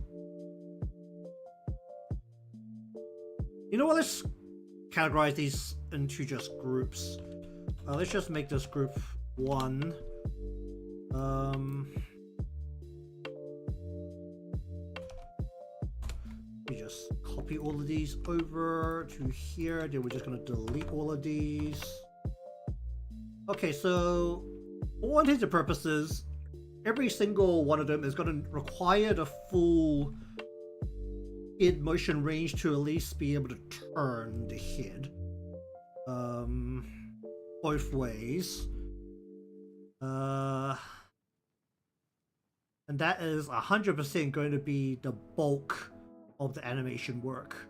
you know what, let's categorize these into just groups. Let's just make this group 1. We just copy all of these over to here, then we're just going to delete all of these. Okay, so for all intents and purposes, every single one of them is going to require the full head motion range to at least be able to turn the head both ways. And that is 100% going to be the bulk of the animation work.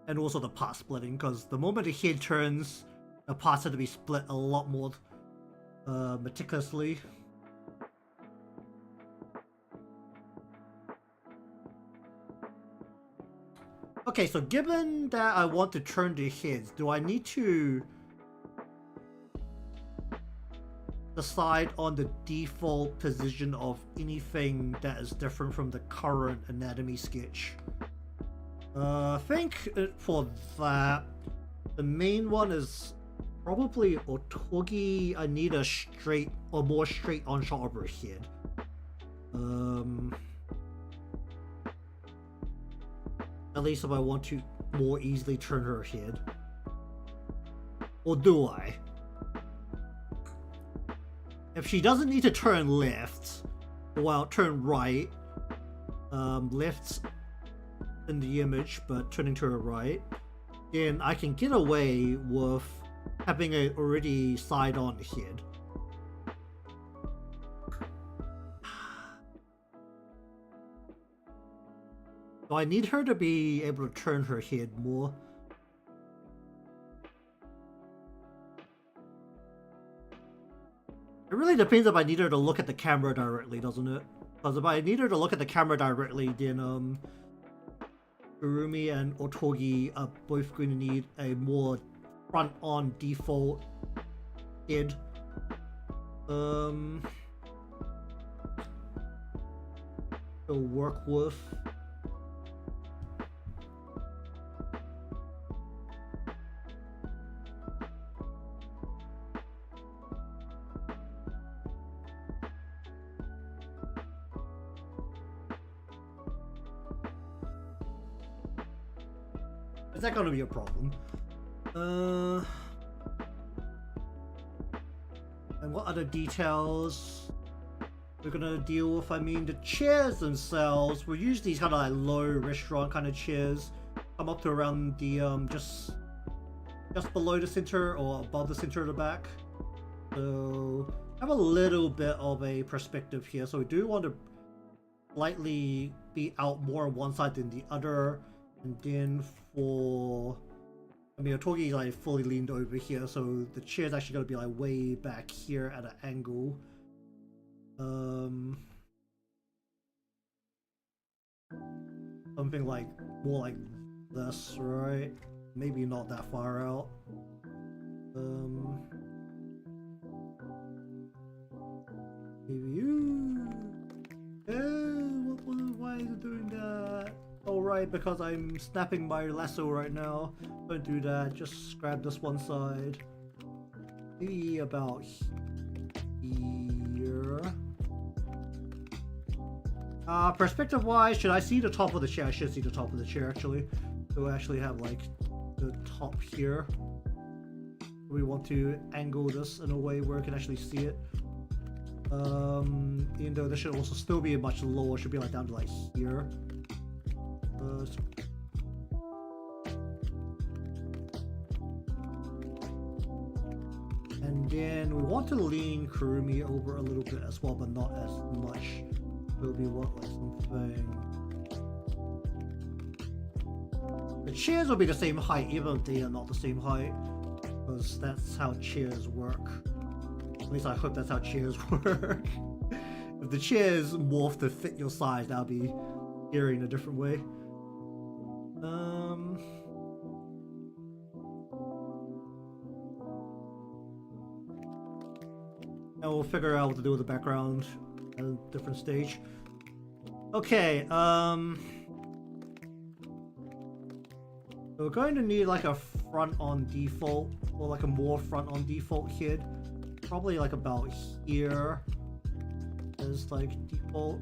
And also the part splitting, because the moment the head turns, the parts have to be split a lot more meticulously. Okay, so given that I want to turn the heads, do I need to decide on the default position of anything that is different from the current anatomy sketch? I think for that, the main one is probably Otogi. I need a straight or more straight on shot of her head. At least if I want to more easily turn her head. Or do I? If she doesn't need to turn left, well, turn right, left's in the image, but turning to her right, then I can get away with having a already side-on head. So I need her to be able to turn her head more. It really depends if I need her to look at the camera directly, doesn't it? Because if I need her to look at the camera directly, then Kurumi and Otogi are both going to need a more front-on default head. To work with. Is that going to be a problem? And what other details we're gonna deal with? I mean, the chairs themselves were usually kind of like low restaurant kind of chairs, come up to around the just below the center or above the center of the back. So have a little bit of a perspective here. So we do want to slightly be out more on one side than the other, and then for, I mean, Otogi is like fully leaned over here, so the chair's actually gonna be like way back here at an angle. Something like more like this, right? Maybe not that far out. Maybe you. Why is it doing that? Alright, because I'm snapping my lasso right now. Don't do that, just grab this one side. Maybe about here. Perspective wise, should I see the top of the chair? I should see the top of the chair actually. So we actually have like the top here. We want to angle this in a way where I can actually see it. Even though this should also still be much lower, should be like down to like here. And then we want to lean Kurumi over a little bit as well, but not as much. It'll be what, like something. The chairs will be the same height, even if they are not the same height, because that's how chairs work. At least I hope that's how chairs work. If the chairs morph to fit your size, that'll be scary in a different way. And we'll figure out what to do with the background at a different stage. Okay, so we're going to need like a front on default, or like a more front on default head. Probably like about here as like default.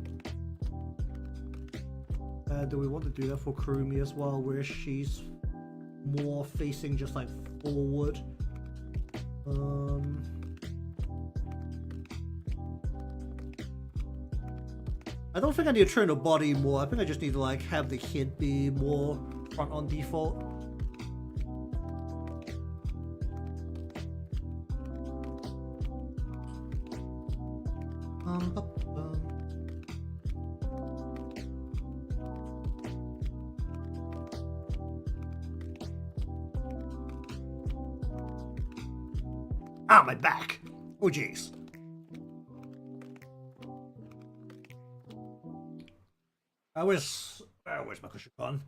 Do we want to do that for Kurumi as well, where she's more facing just like forward? I don't think I need to turn the body more. I think I just need to like have the head be more front on default. Ah, my back. Oh, jeez. Where's my cushion gone?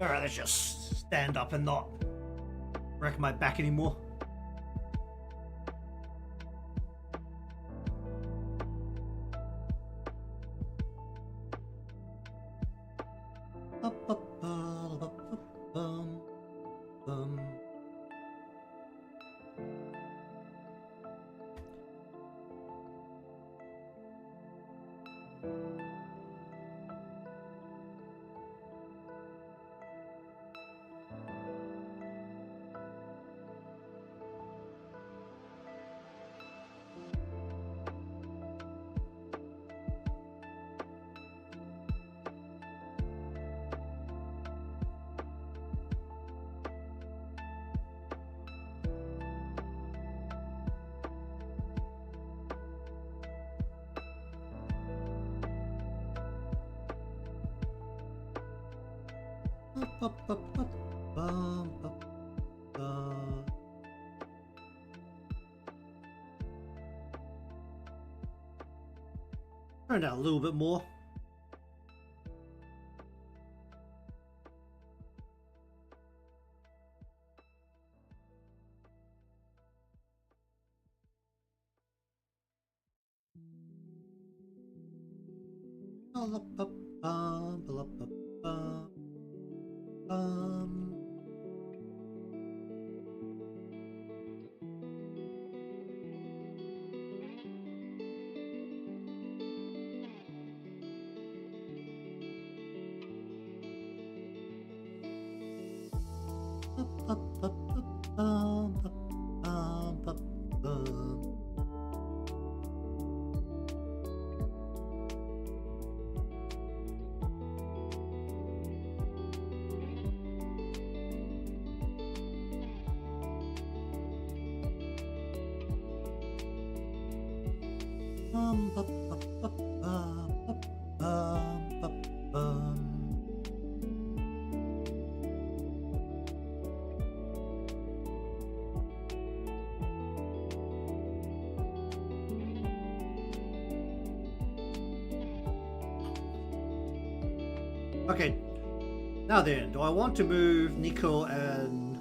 Alright, let's just stand up and not wreck my back anymore. Turn out a little bit more. Okay, now then, do I want to move Niko and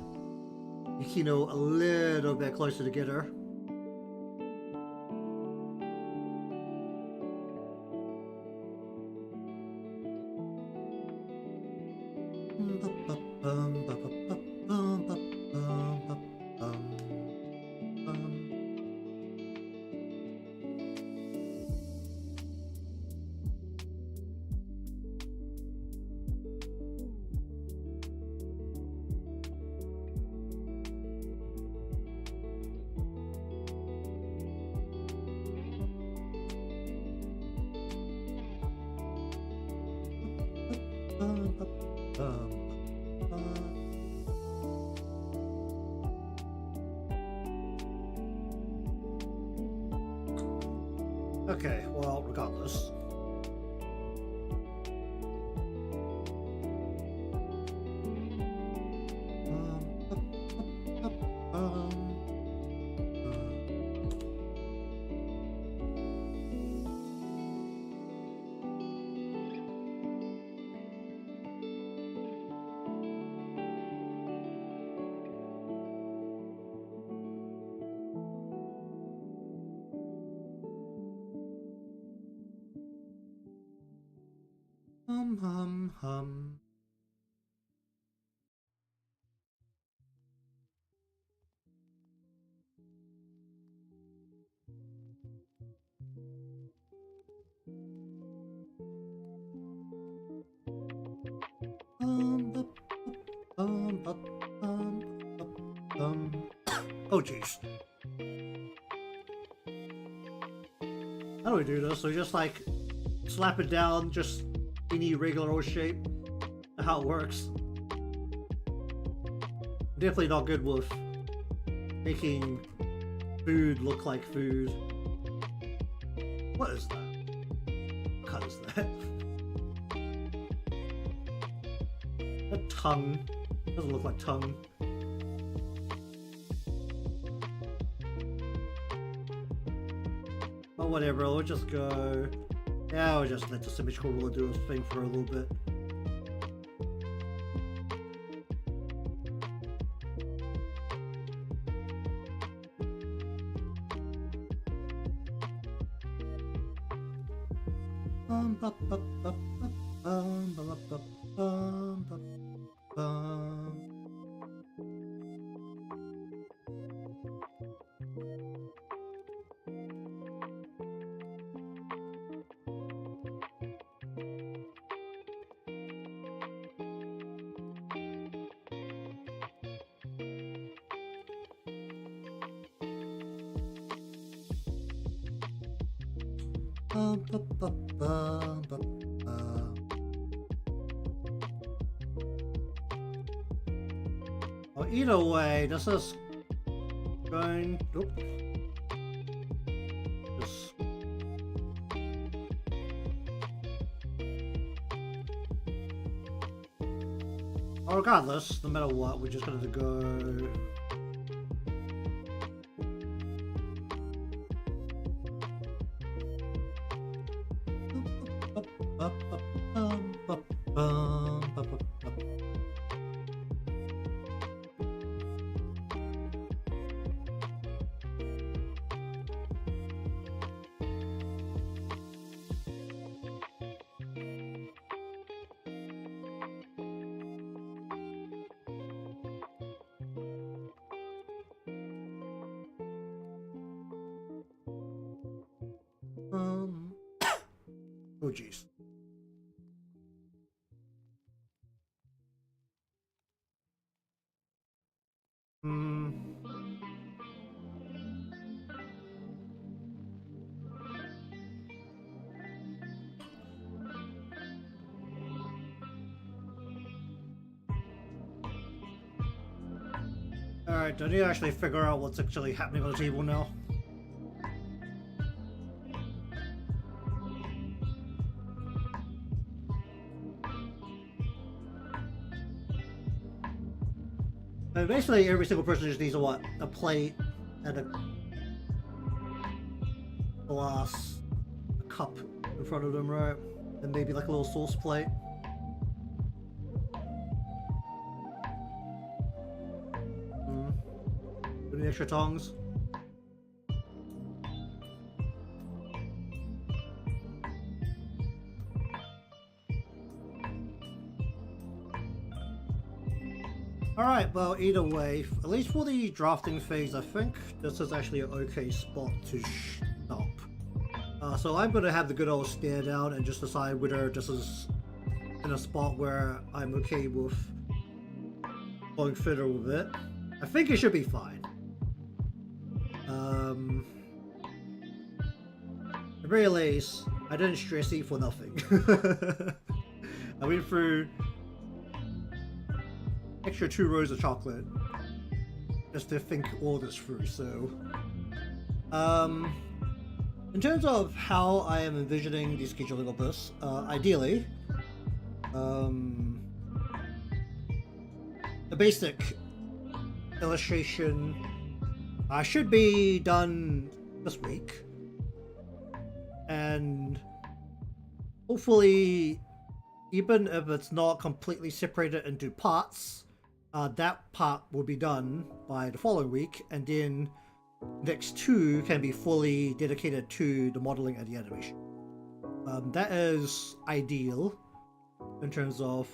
Yukino a little bit closer together? Okay, well, regardless. Hum. Oh jeez. How do we do this? So just like slap it down, just any regular old shape. How it works. Definitely not good with making food look like food. What is that? What color is that? A tongue. Doesn't look like tongue. Oh, whatever. We'll just go. Yeah, we'll just let the symmetrical ruler do its thing for a little bit. Ba, ba, ba, ba, ba, ba, ba, ba, ba. Well, either way, this is going. Oop. Just. Well, regardless, no matter what, we're just gonna go. Oh jeez. Alright, I need to actually figure out what's actually happening on the table now. And basically, every single person just needs a plate and a glass, a cup in front of them, right? And maybe like a little sauce plate. Any extra tongs? Alright, well, either way, at least for the drafting phase, I think this is actually an okay spot to stop. So I'm going to have the good old stare down and just decide whether this is in a spot where I'm okay with going further with it. I think it should be fine. At very least, I didn't stress eat for nothing. I went through extra 2 rows of chocolate just to think all this through. So in terms of how I am envisioning the scheduling of this, ideally the basic illustration should be done this week, and hopefully, even if it's not completely separated into parts, that part will be done by the following week, and then next 2 can be fully dedicated to the modeling and the animation. That is ideal in terms of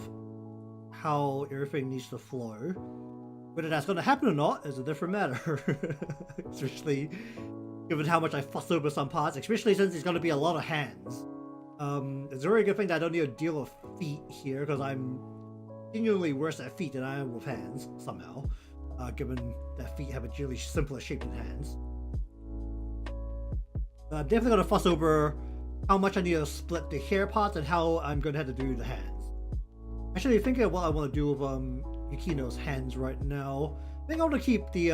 how everything needs to flow. Whether that's going to happen or not is a different matter, especially given how much I fuss over some parts, especially since it's going to be a lot of hands. It's a very good thing that I don't need to deal with feet here, because I'm genuinely worse at feet than I am with hands, somehow, given that feet have a generally simpler shape than hands. I'm definitely going to fuss over how much I need to split the hair parts and how I'm going to have to do the hands. Actually, thinking of what I want to do with Yukino's hands right now, I think I want to keep the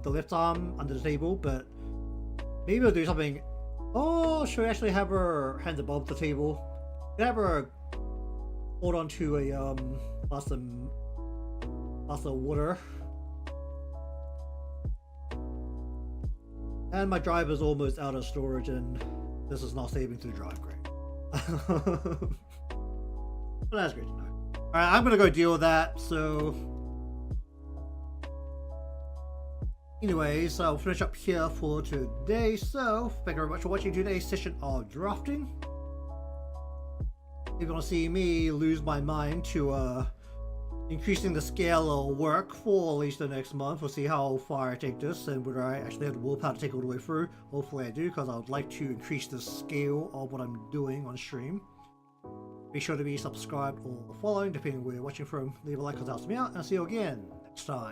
left arm under the table, but maybe I'll do something. Oh, should I actually have her hands above the table? Could I have her hold on to a glass of water? And my drive is almost out of storage, and this is not saving to the drive. Great. But that's great to know. Alright, I'm gonna go deal with that, so anyways, I'll finish up here for today. So thank you very much for watching today's session of drafting. you're gonna see me lose my mind to increasing the scale of work for at least the next month. We'll see how far I take this and whether I actually have the willpower to take it all the way through. Hopefully I do, because I would like to increase the scale of what I'm doing on stream. Be sure to be subscribed or following, depending on where you're watching from. Leave a like because that helps me out, and I'll see you again next time.